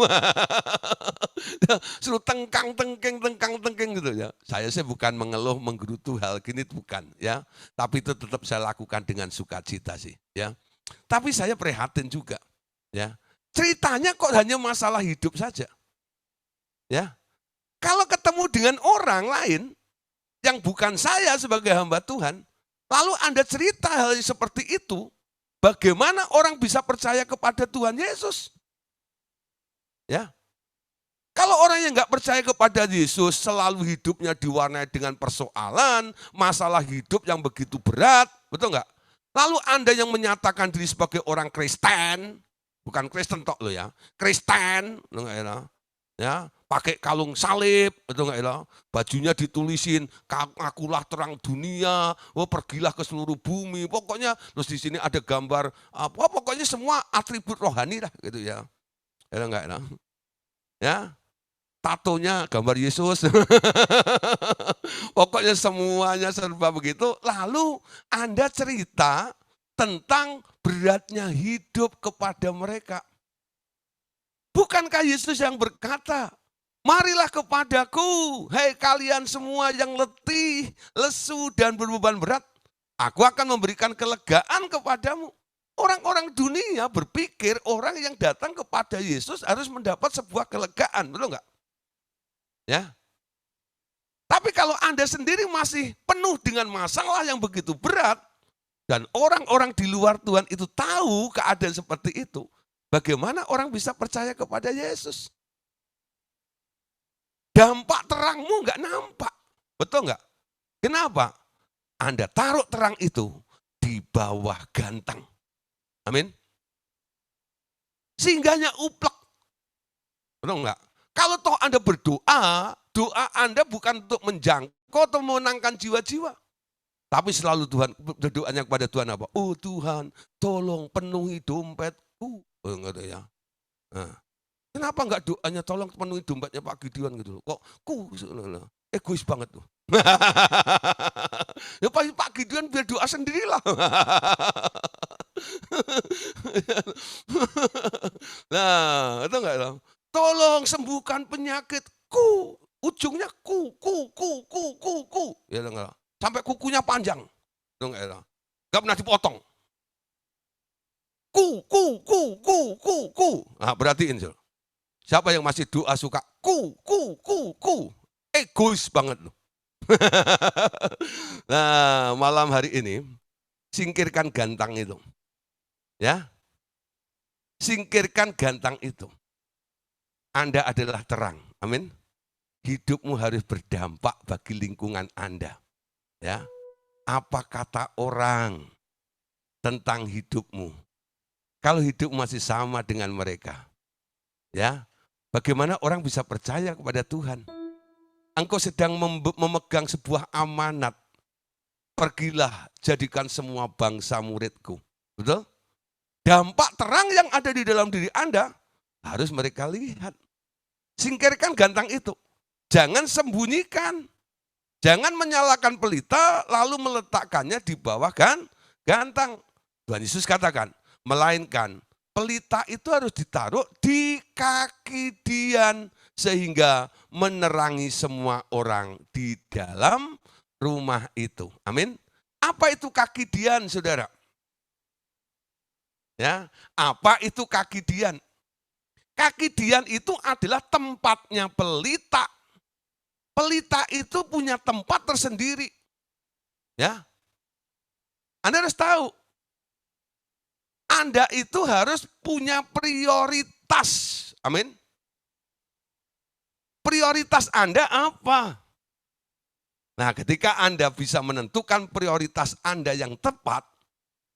Suruh tengkang-tengking gitu, ya. Saya bukan mengeluh, menggerutu hal gini, bukan, ya. Tapi itu tetap saya lakukan dengan sukacita sih, ya. Tapi saya prihatin juga, ya. Ceritanya kok hanya masalah hidup saja, ya. Kalau ketemu dengan orang lain yang bukan saya sebagai hamba Tuhan, lalu Anda cerita hal seperti itu, bagaimana orang bisa percaya kepada Tuhan Yesus? Ya. Kalau orang yang nggak percaya kepada Yesus selalu hidupnya diwarnai dengan persoalan, masalah hidup yang begitu berat, betul nggak? Lalu Anda yang menyatakan diri sebagai orang Kristen, bukan Kristen tok lo, ya, Kristen, ya, pakai kalung salib, itu enggak, ya, bajunya ditulisin, akulah terang dunia, oh pergilah ke seluruh bumi, pokoknya terus di sini ada gambar apa, pokoknya semua atribut rohani lah gitu, ya. Ya enggak, ya. Ya, tatonya gambar Yesus. Pokoknya semuanya serba begitu, lalu Anda cerita tentang beratnya hidup kepada mereka. Bukankah Yesus yang berkata, marilah kepadaku, hei kalian semua yang letih, lesu, dan berbeban berat. Aku akan memberikan kelegaan kepadamu. Orang-orang dunia berpikir orang yang datang kepada Yesus harus mendapat sebuah kelegaan, betul enggak? Ya. Tapi kalau Anda sendiri masih penuh dengan masalah yang begitu berat, dan orang-orang di luar Tuhan itu tahu keadaan seperti itu, bagaimana orang bisa percaya kepada Yesus? Dampak terangmu nggak nampak, betul nggak? Kenapa? Anda taruh terang itu di bawah gantang. Amin. Singgahnya uplek, betul nggak? Kalau toh Anda berdoa, doa Anda bukan untuk menjangkau atau memenangkan jiwa-jiwa. Tapi selalu Tuhan, berdoanya kepada Tuhan apa? Oh Tuhan, tolong penuhi dompetku. Oh, enggak, ya. Nah. Kenapa enggak doanya tolong penuhi dompetnya Pak Gideon gitu loh. Kok egois banget tuh. Ya Pak Gideon biar doa sendirilah. Nah, itu enggak tahu. Tolong sembuhkan penyakitku. Ujungnya ku. Ya enggak. Sampai kukunya panjang. Itu enggak tahu. Enggak pernah dipotong. Ku. Nah, perhatiin, Sur. Siapa yang masih doa suka ku. Egois banget loh. Nah, malam hari ini singkirkan gantang itu. Ya. Singkirkan gantang itu. Anda adalah terang. Amin. Hidupmu harus berdampak bagi lingkungan Anda. Ya. Apa kata orang tentang hidupmu? Kalau hidup masih sama dengan mereka, ya, bagaimana orang bisa percaya kepada Tuhan? Engkau sedang memegang sebuah amanat. Pergilah, jadikan semua bangsa muridku. Betul? Dampak terang yang ada di dalam diri Anda harus mereka lihat. Singkirkan gantang itu. Jangan sembunyikan. Jangan menyalakan pelita lalu meletakkannya di bawah gantang. Tuhan Yesus katakan, melainkan pelita itu harus ditaruh di kaki Dian sehingga menerangi semua orang di dalam rumah itu. Amin. Apa itu kaki Dian, Saudara? Ya, apa itu kaki Dian? Kaki Dian itu adalah tempatnya pelita. Pelita itu punya tempat tersendiri. Ya. Anda harus tahu. Anda itu harus punya prioritas. Amin. Prioritas Anda apa? Nah, ketika Anda bisa menentukan prioritas Anda yang tepat,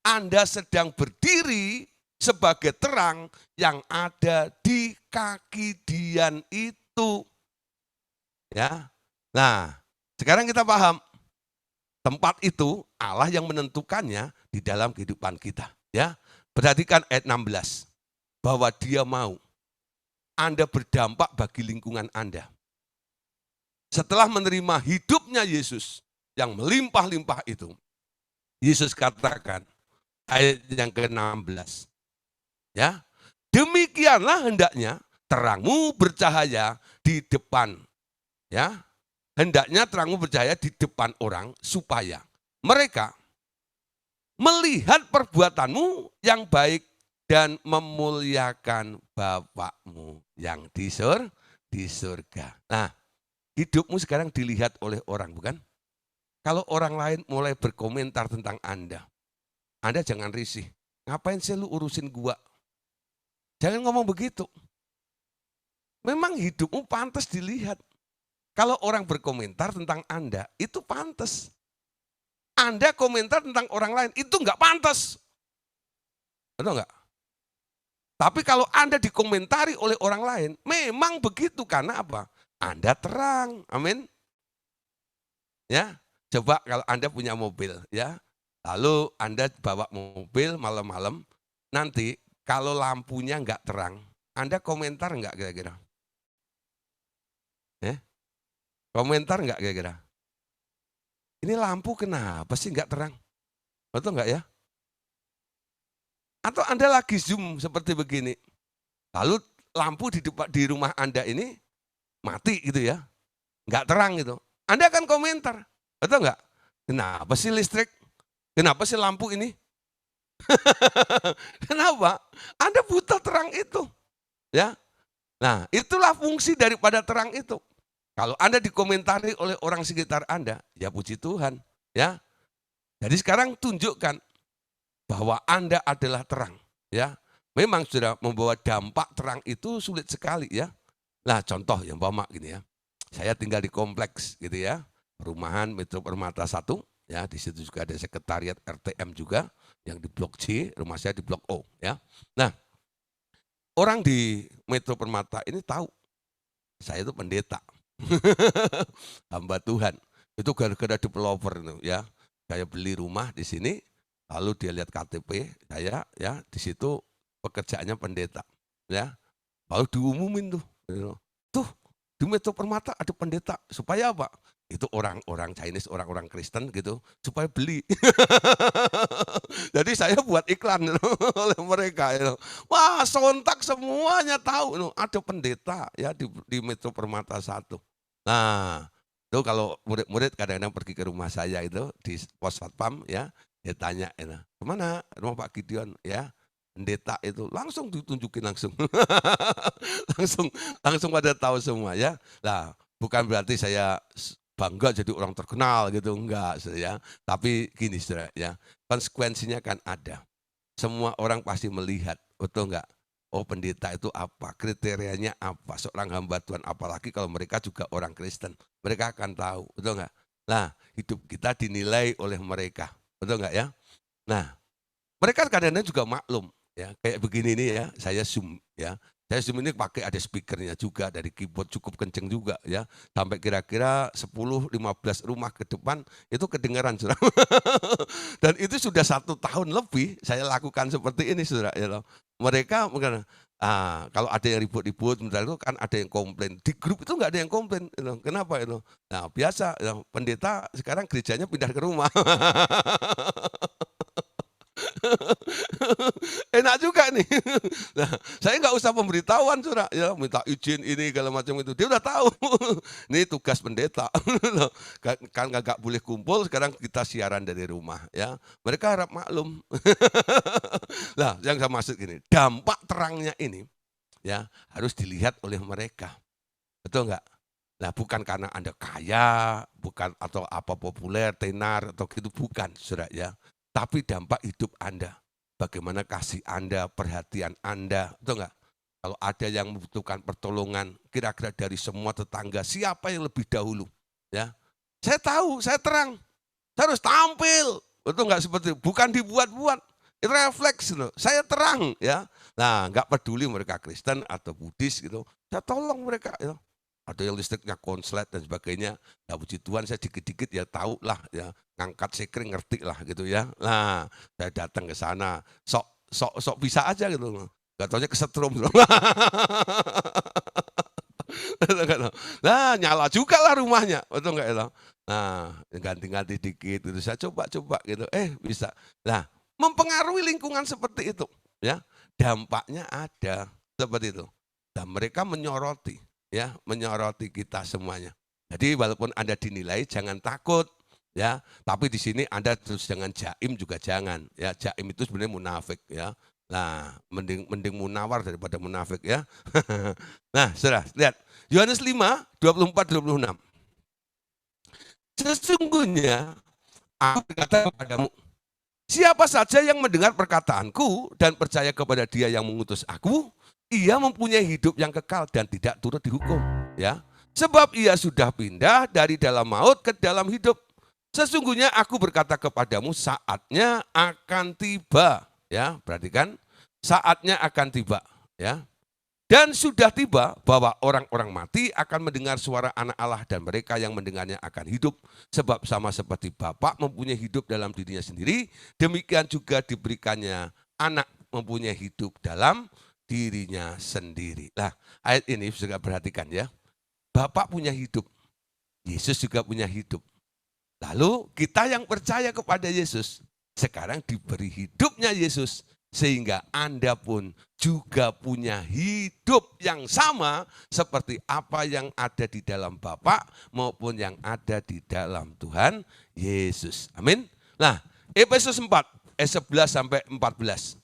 Anda sedang berdiri sebagai terang yang ada di kaki Dian itu. Ya. Nah, sekarang kita paham tempat itu Allah yang menentukannya di dalam kehidupan kita, ya. Perhatikan ayat 16 bahwa Dia mau Anda berdampak bagi lingkungan Anda. Setelah menerima hidupnya Yesus yang melimpah-limpah itu, Yesus katakan ayat yang ke-16, ya. Demikianlah hendaknya terangmu bercahaya di depan, ya. Hendaknya terangmu bercahaya di depan orang supaya mereka melihat perbuatanmu yang baik dan memuliakan Bapakmu yang di surga. Nah, hidupmu sekarang dilihat oleh orang, bukan? Kalau orang lain mulai berkomentar tentang Anda jangan risih. Ngapain sih lu urusin gua? Jangan ngomong begitu. Memang hidupmu pantas dilihat. Kalau orang berkomentar tentang Anda, itu pantas. Anda komentar tentang orang lain, itu enggak pantas. Betul enggak? Tapi kalau Anda dikomentari oleh orang lain, memang begitu. Karena apa? Anda terang. Amin. Ya, coba kalau Anda punya mobil, ya, lalu Anda bawa mobil malam-malam, nanti kalau lampunya enggak terang, Anda komentar enggak kira-kira? Komentar enggak kira-kira? Ini lampu kenapa sih enggak terang? Betul enggak ya? Atau Anda lagi zoom seperti begini, lalu lampu di rumah Anda ini mati gitu ya, enggak terang gitu. Anda akan komentar, betul enggak? Kenapa sih listrik? Kenapa sih lampu ini? Kenapa? Anda butuh terang itu, ya. Nah, itulah fungsi daripada terang itu. Kalau Anda dikomentari oleh orang sekitar Anda, ya puji Tuhan, ya. Jadi sekarang tunjukkan bahwa Anda adalah terang, ya. Memang sudah membawa dampak terang itu sulit sekali, ya. Nah, contoh yang umpama gini ya. Saya tinggal di kompleks gitu ya. Perumahan Metro Permata 1, ya, di situ juga ada sekretariat RTM juga yang di Blok C, rumah saya di Blok O, ya. Nah, orang di Metro Permata ini tahu saya itu pendeta. Hamba Tuhan. Itu gara-gara developer itu, ya. Saya beli rumah di sini, lalu dia lihat KTP saya, ya, di situ pekerjaannya pendeta, ya. Lalu diumumin tuh, gitu. Tuh di Metro Permata ada pendeta, supaya apa? Itu orang-orang Chinese, orang-orang Kristen gitu, supaya beli. Jadi saya buat iklan gitu, oleh mereka gitu. Wah, sontak semuanya tahu loh, ada pendeta ya di Metro Permata 1. Nah, itu kalau murid-murid kadang-kadang pergi ke rumah saya itu di pos satpam ya, dia tanya itu, "Kemana rumah Pak Gideon?" Ya, pendeta itu langsung ditunjukin langsung. Langsung langsung pada tahu semua ya. Nah, bukan berarti saya bangga jadi orang terkenal gitu, enggak ya. Tapi gini Saudara ya, konsekuensinya kan ada. Semua orang pasti melihat, betul enggak? Oh pendeta itu apa, kriterianya apa, seorang hamba Tuhan, apalagi kalau mereka juga orang Kristen. Mereka akan tahu, betul enggak? Nah, hidup kita dinilai oleh mereka, betul enggak ya? Nah, mereka kadang-kadang juga maklum, ya kayak begini nih ya, saya Zoom ya. Saya Zoom ini pakai ada speakernya juga, dari keyboard cukup kenceng juga ya. Sampai kira-kira 10-15 rumah ke depan itu kedengaran Saudara. Dan itu sudah 1 tahun lebih saya lakukan seperti ini Saudara ya loh. Mereka mungkin kalau ada yang ribut-ribut, sebentar itu kan ada yang komplain. Di grup itu nggak ada yang komplain, gitu. Kenapa itu? Nah biasa, ya, pendeta sekarang gerejanya pindah ke rumah. Enak juga nih. Nah, saya nggak usah pemberitahuan Saudara, ya minta izin ini segala macam itu. Dia udah tahu. Ini tugas pendeta. Kan nggak boleh kumpul, sekarang kita siaran dari rumah ya. Mereka harap maklum. Nah, yang saya maksud gini, dampak terangnya ini ya harus dilihat oleh mereka. Betul nggak? Nah, bukan karena Anda kaya, bukan atau apa populer, tenar atau gitu bukan, Saudara ya. Tapi dampak hidup Anda. Bagaimana kasih Anda, perhatian Anda, betul nggak? Kalau ada yang membutuhkan pertolongan, kira-kira dari semua tetangga, siapa yang lebih dahulu? Ya, saya tahu, saya terang, saya harus tampil, betul nggak seperti itu? Bukan dibuat-buat, itu refleks loh. Saya terang, ya. Nah, nggak peduli mereka Kristen atau Buddhis gitu, saya tolong mereka. Ya. Ada yang listriknya konslet dan sebagainya. Ya puji Tuhan saya dikit-dikit ya tahu lah ya, ngangkat sekring ngerti lah gitu ya. Nah, saya datang ke sana, sok sok sok bisa aja gitu loh. Gak taunya kesetrum. Nah, nyala juga lah rumahnya, betul nggak itu? Nah, ganti-ganti dikit gitu, saya coba-coba gitu, bisa. Nah, mempengaruhi lingkungan seperti itu, ya, dampaknya ada, seperti itu. Dan mereka menyoroti, ya, menyoroti kita semuanya. Jadi walaupun Anda dinilai jangan takut, ya, tapi di sini Anda terus jangan jaim juga jangan, ya, jaim itu sebenarnya munafik, ya. Nah, mending mending munawar daripada munafik ya. Nah, Saudara, lihat Yohanes 5, 24-26. Sesungguhnya aku berkata kepadamu, siapa saja yang mendengar perkataanku dan percaya kepada Dia yang mengutus aku, ia mempunyai hidup yang kekal dan tidak turut dihukum, ya. Sebab ia sudah pindah dari dalam maut ke dalam hidup. Sesungguhnya aku berkata kepadamu, saatnya akan tiba, ya. Perhatikan, saatnya akan tiba, ya. Dan sudah tiba bahwa orang-orang mati akan mendengar suara anak Allah dan mereka yang mendengarnya akan hidup. Sebab sama seperti Bapa mempunyai hidup dalam dirinya sendiri, demikian juga diberikannya anak mempunyai hidup dalam dirinya sendiri. Nah, ayat ini juga perhatikan ya. Bapa punya hidup, Yesus juga punya hidup. Lalu kita yang percaya kepada Yesus, sekarang diberi hidupnya Yesus. Sehingga Anda pun juga punya hidup yang sama seperti apa yang ada di dalam Bapa maupun yang ada di dalam Tuhan Yesus. Amin. Nah, Efesus 4, ayat 11 sampai 14.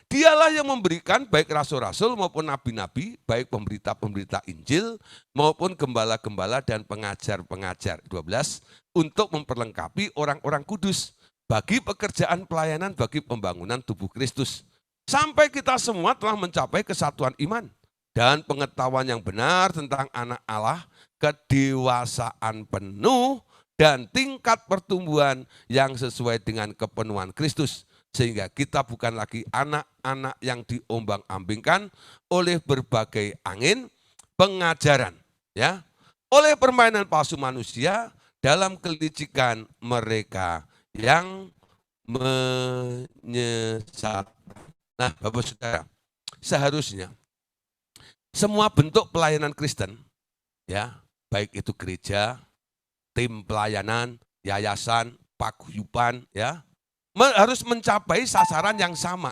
Dialah yang memberikan baik rasul-rasul maupun nabi-nabi, baik pemberita-pemberita Injil maupun gembala-gembala dan pengajar-pengajar. 12. Untuk memperlengkapi orang-orang kudus bagi pekerjaan pelayanan bagi pembangunan tubuh Kristus. Sampai kita semua telah mencapai kesatuan iman dan pengetahuan yang benar tentang anak Allah, kedewasaan penuh dan tingkat pertumbuhan yang sesuai dengan kepenuhan Kristus. Sehingga kita bukan lagi anak-anak yang diombang-ambingkan oleh berbagai angin pengajaran, ya, oleh permainan palsu manusia dalam kelicikan mereka yang menyesat. Nah, Bapak Saudara, seharusnya semua bentuk pelayanan Kristen, ya, baik itu gereja, tim pelayanan, yayasan, paguyuban, ya, harus mencapai sasaran yang sama,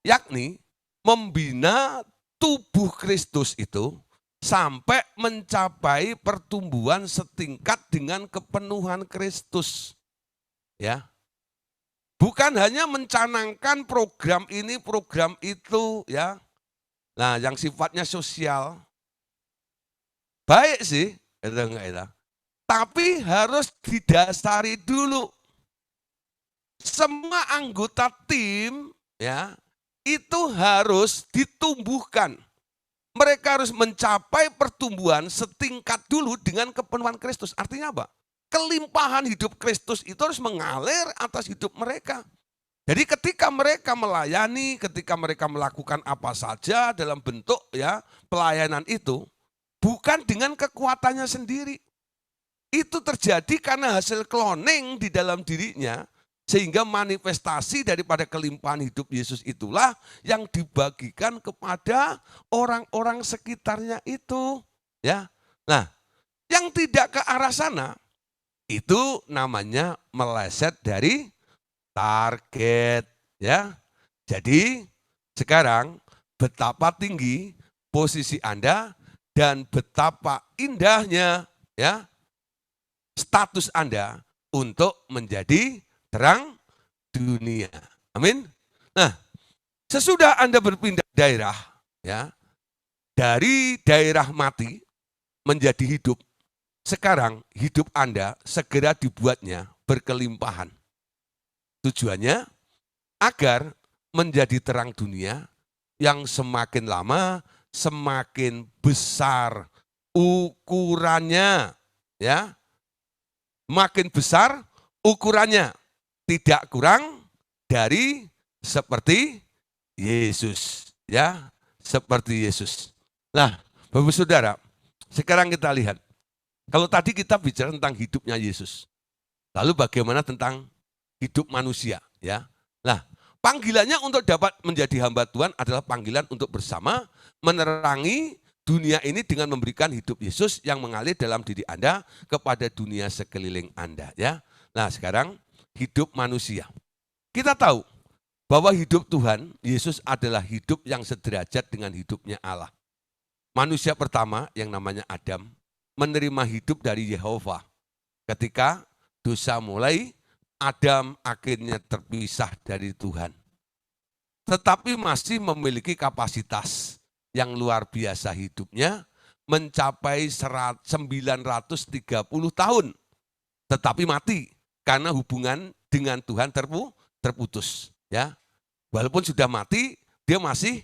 yakni membina tubuh Kristus itu sampai mencapai pertumbuhan setingkat dengan kepenuhan Kristus. Ya. Bukan hanya mencanangkan program ini, program itu, ya. Nah, yang sifatnya sosial. Baik sih, itu enggak itu. Tapi harus didasari dulu. Semua anggota tim, ya, itu harus ditumbuhkan. Mereka harus mencapai pertumbuhan setingkat dulu dengan kepenuhan Kristus. Artinya apa? Kelimpahan hidup Kristus itu harus mengalir atas hidup mereka. Jadi ketika mereka melayani, ketika mereka melakukan apa saja dalam bentuk, ya, pelayanan itu, bukan dengan kekuatannya sendiri. Itu terjadi karena hasil cloning di dalam dirinya, sehingga manifestasi daripada kelimpahan hidup Yesus itulah yang dibagikan kepada orang-orang sekitarnya itu. Ya. Nah, yang tidak ke arah sana, itu namanya meleset dari target. Ya. Jadi sekarang betapa tinggi posisi Anda dan betapa indahnya, ya, status Anda untuk menjadi terang dunia. Amin. Nah, sesudah Anda berpindah daerah, ya, dari daerah mati menjadi hidup, sekarang hidup Anda segera dibuatnya berkelimpahan. Tujuannya agar menjadi terang dunia yang semakin lama semakin besar ukurannya, ya. Makin besar ukurannya, tidak kurang dari seperti Yesus, ya, seperti Yesus. Nah, Bapak Saudara, sekarang kita lihat. Kalau tadi kita bicara tentang hidupnya Yesus, lalu bagaimana tentang hidup manusia, ya? Nah, panggilannya untuk dapat menjadi hamba Tuhan adalah panggilan untuk bersama menerangi dunia ini dengan memberikan hidup Yesus yang mengalir dalam diri Anda kepada dunia sekeliling Anda, ya. Nah, sekarang hidup manusia. Kita tahu bahwa hidup Tuhan Yesus adalah hidup yang sederajat dengan hidupnya Allah. Manusia pertama yang namanya Adam menerima hidup dari Yehova. Ketika dosa mulai, Adam akhirnya terpisah dari Tuhan. Tetapi masih memiliki kapasitas yang luar biasa hidupnya, mencapai 930 tahun. Tetapi mati karena hubungan dengan Tuhan terputus. Ya. Walaupun sudah mati, dia masih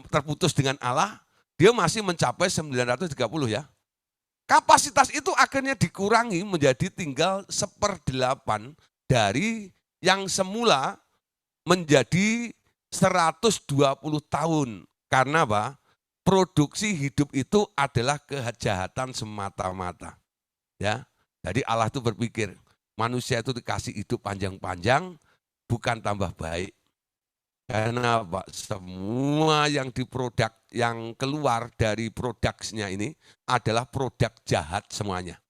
terputus dengan Allah, dia masih mencapai 930, ya. Kapasitas itu akhirnya dikurangi menjadi tinggal 1/8 dari yang semula menjadi 120 tahun. Karena apa? Produksi hidup itu adalah kejahatan semata-mata. Ya. Jadi Allah itu berpikir, manusia itu dikasih hidup panjang-panjang, bukan tambah baik. Karena apa? Semua yang diproduk, yang keluar dari produksinya ini adalah produk jahat semuanya.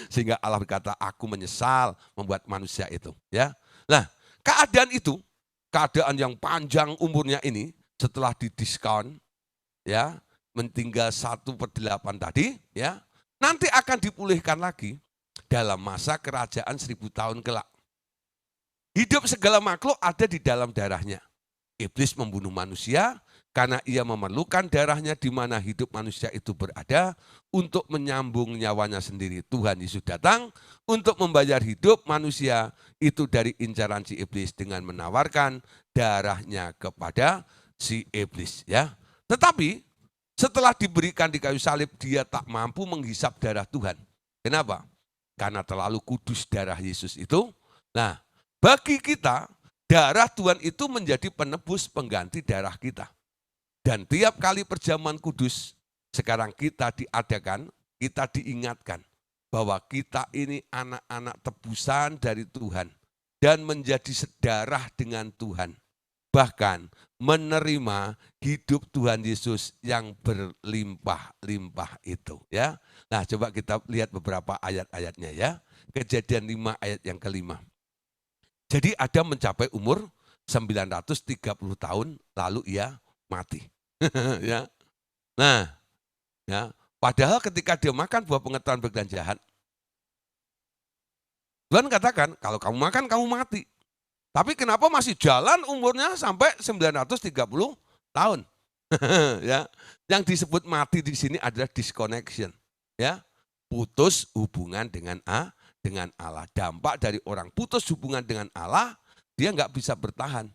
Sehingga Allah berkata, aku menyesal membuat manusia itu. Ya. Nah, keadaan itu, keadaan yang panjang umurnya ini, setelah didiskon, ya, mentinggal 1/8 tadi, ya, nanti akan dipulihkan lagi dalam masa kerajaan 1000 tahun kelak. Hidup segala makhluk ada di dalam darahnya. Iblis membunuh manusia karena ia memerlukan darahnya di mana hidup manusia itu berada untuk menyambung nyawanya sendiri. Tuhan Yesus datang untuk membayar hidup manusia itu dari incaran si iblis dengan menawarkan darahnya kepada si iblis, ya. Tetapi setelah diberikan di kayu salib, dia tak mampu menghisap darah Tuhan. Kenapa? Karena terlalu kudus darah Yesus itu. Nah, bagi kita, darah Tuhan itu menjadi penebus pengganti darah kita. Dan tiap kali perjamuan kudus, sekarang kita diadakan, kita diingatkan bahwa kita ini anak-anak tebusan dari Tuhan dan menjadi sedarah dengan Tuhan. bahkan menerima hidup Tuhan Yesus yang berlimpah-limpah itu ya. Nah, coba kita lihat beberapa ayat-ayatnya ya. Kejadian 5 ayat yang kelima. Jadi Adam mencapai umur 930 tahun lalu ia mati. Ya. Nah, ya, padahal ketika dia makan buah pengetahuan baik dan jahat, Tuhan katakan kalau kamu makan kamu mati. Tapi kenapa masih jalan umurnya sampai 930 tahun? Ya. Yang disebut mati di sini adalah disconnection. Ya. Putus hubungan dengan Allah. Dampak dari orang putus hubungan dengan Allah, dia nggak bisa bertahan.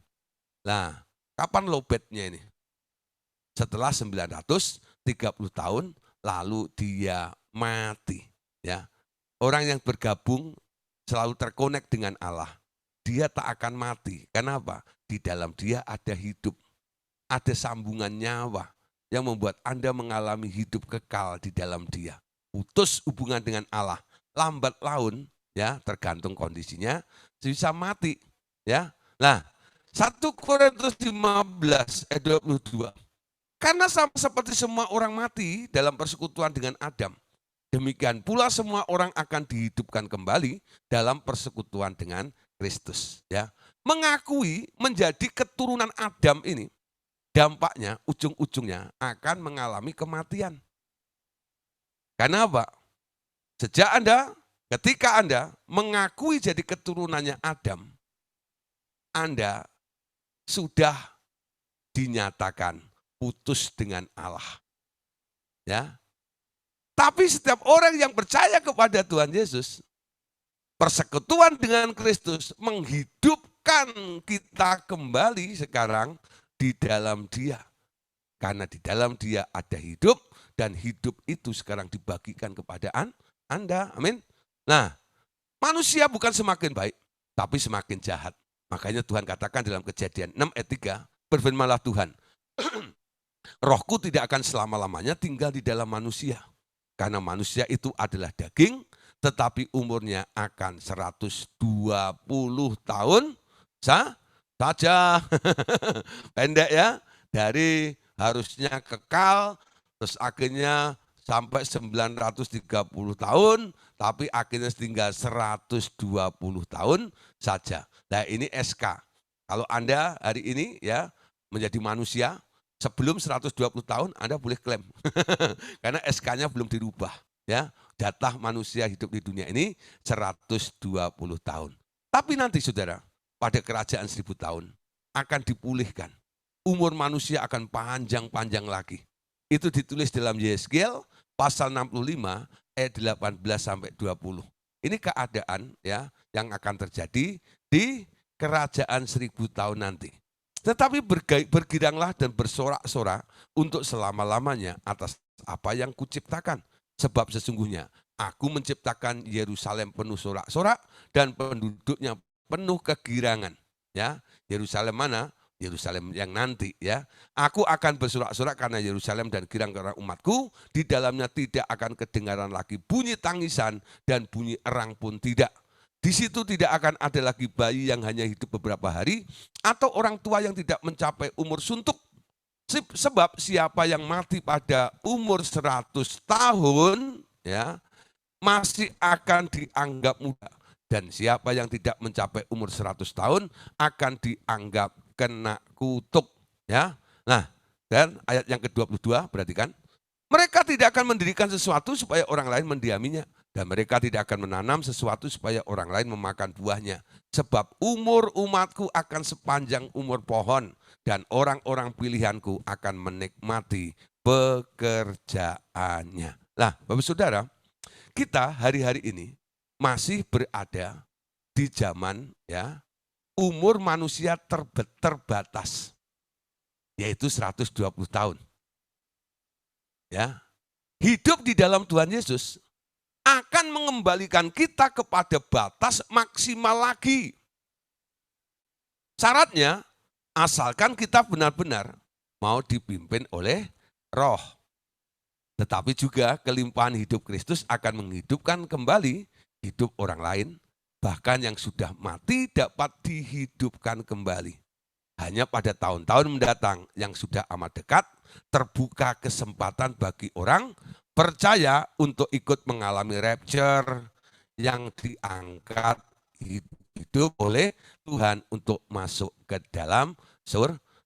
Nah, kapan lowbatnya ini? Setelah 930 tahun lalu dia mati. Ya. Orang yang bergabung selalu terkonek dengan Allah. Dia tak akan mati. Kenapa? Di dalam dia ada hidup. Ada sambungan nyawa yang membuat Anda mengalami hidup kekal di dalam dia. Putus hubungan dengan Allah. Lambat laun, ya tergantung kondisinya, bisa mati. Ya. Nah, 1 Korintus 15 ayat 22. Karena sama seperti semua orang mati dalam persekutuan dengan Adam, demikian pula semua orang akan dihidupkan kembali dalam persekutuan dengan Kristus. Ya. Mengakui menjadi keturunan Adam ini, dampaknya ujung-ujungnya akan mengalami kematian. Karena apa? Ketika Anda mengakui jadi keturunannya Adam, Anda sudah dinyatakan putus dengan Allah. Ya. Tapi setiap orang yang percaya kepada Tuhan Yesus, persekutuan dengan Kristus menghidupkan kita kembali sekarang di dalam dia. Karena di dalam dia ada hidup dan hidup itu sekarang dibagikan kepada Anda. Amin. Nah, manusia bukan semakin baik, tapi semakin jahat. Makanya Tuhan katakan dalam Kejadian 6 ayat 3, berfirmanlah Tuhan, rohku tidak akan selama-lamanya tinggal di dalam manusia. Karena manusia itu adalah daging, tetapi umurnya akan 120 tahun saja. Pendek ya, dari harusnya kekal, terus akhirnya sampai 930 tahun, tapi akhirnya tinggal 120 tahun saja. Nah ini SK. Kalau Anda hari ini ya menjadi manusia, sebelum 120 tahun Anda boleh klaim. Karena SK-nya belum dirubah. Ya, jatah manusia hidup di dunia ini 120 tahun. Tapi nanti saudara, pada kerajaan 1000 tahun akan dipulihkan. Umur manusia akan panjang-panjang lagi. Itu ditulis dalam Yeskel pasal 65 ayat 18 sampai 20. Ini keadaan ya yang akan terjadi di kerajaan 1000 tahun nanti. Tetapi bergiranglah dan bersorak-sorak untuk selama-lamanya atas apa yang kuciptakan. Sebab sesungguhnya aku menciptakan Yerusalem penuh sorak-sorak dan penduduknya penuh kegirangan. Ya, Yerusalem mana? Yerusalem yang nanti ya. Aku akan bersorak-sorak karena Yerusalem dan girang karena umatku. Di dalamnya tidak akan kedengaran lagi bunyi tangisan dan bunyi erang pun tidak. Di situ tidak akan ada lagi bayi yang hanya hidup beberapa hari atau orang tua yang tidak mencapai umur suntuk. Sebab siapa yang mati pada umur 100 tahun ya masih akan dianggap muda. Dan siapa yang tidak mencapai umur 100 tahun akan dianggap kena kutuk. Ya. Nah, dan ayat yang ke-22 perhatikan. Mereka tidak akan mendirikan sesuatu supaya orang lain mendiaminya. Dan mereka tidak akan menanam sesuatu supaya orang lain memakan buahnya. Sebab umur umatku akan sepanjang umur pohon. Dan orang-orang pilihanku akan menikmati pekerjaannya. Nah, Bapak Saudara, kita hari-hari ini masih berada di zaman ya umur manusia terbatas, yaitu 120 tahun. Ya, hidup di dalam Tuhan Yesus akan mengembalikan kita kepada batas maksimal lagi. Syaratnya, asalkan kita benar-benar mau dipimpin oleh Roh. Tetapi juga kelimpahan hidup Kristus akan menghidupkan kembali hidup orang lain, bahkan yang sudah mati dapat dihidupkan kembali. Hanya pada tahun-tahun mendatang yang sudah amat dekat, terbuka kesempatan bagi orang percaya untuk ikut mengalami rapture yang diangkat hidup oleh Tuhan untuk masuk ke dalam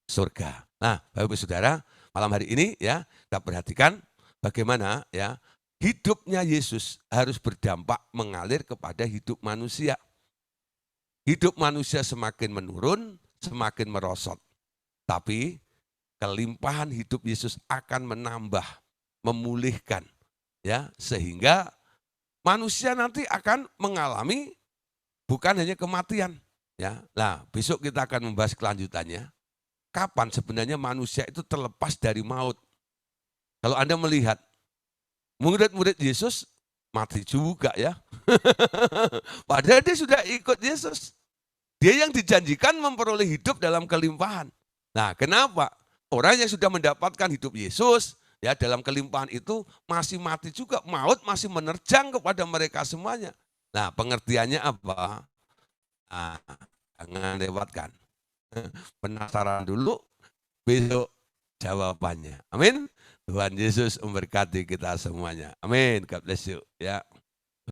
surga. Nah, Bapak Ibu Saudara, malam hari ini ya kita perhatikan bagaimana ya hidupnya Yesus harus berdampak mengalir kepada hidup manusia. Hidup manusia semakin menurun, semakin merosot. Tapi kelimpahan hidup Yesus akan menambah, memulihkan, ya, sehingga manusia nanti akan mengalami bukan hanya kematian, ya. Nah, besok kita akan membahas kelanjutannya. Kapan sebenarnya manusia itu terlepas dari maut? Kalau Anda melihat murid-murid Yesus mati juga ya. Padahal dia sudah ikut Yesus. Dia yang dijanjikan memperoleh hidup dalam kelimpahan. Nah, kenapa? Orang yang sudah mendapatkan hidup Yesus, ya dalam kelimpahan itu masih mati juga, maut masih menerjang kepada mereka semuanya. Nah, pengertiannya apa? Nah, jangan lewatkan. Penasaran dulu, besok jawabannya. Amin. Tuhan Yesus memberkati kita semuanya. Amin. God bless you. Ya.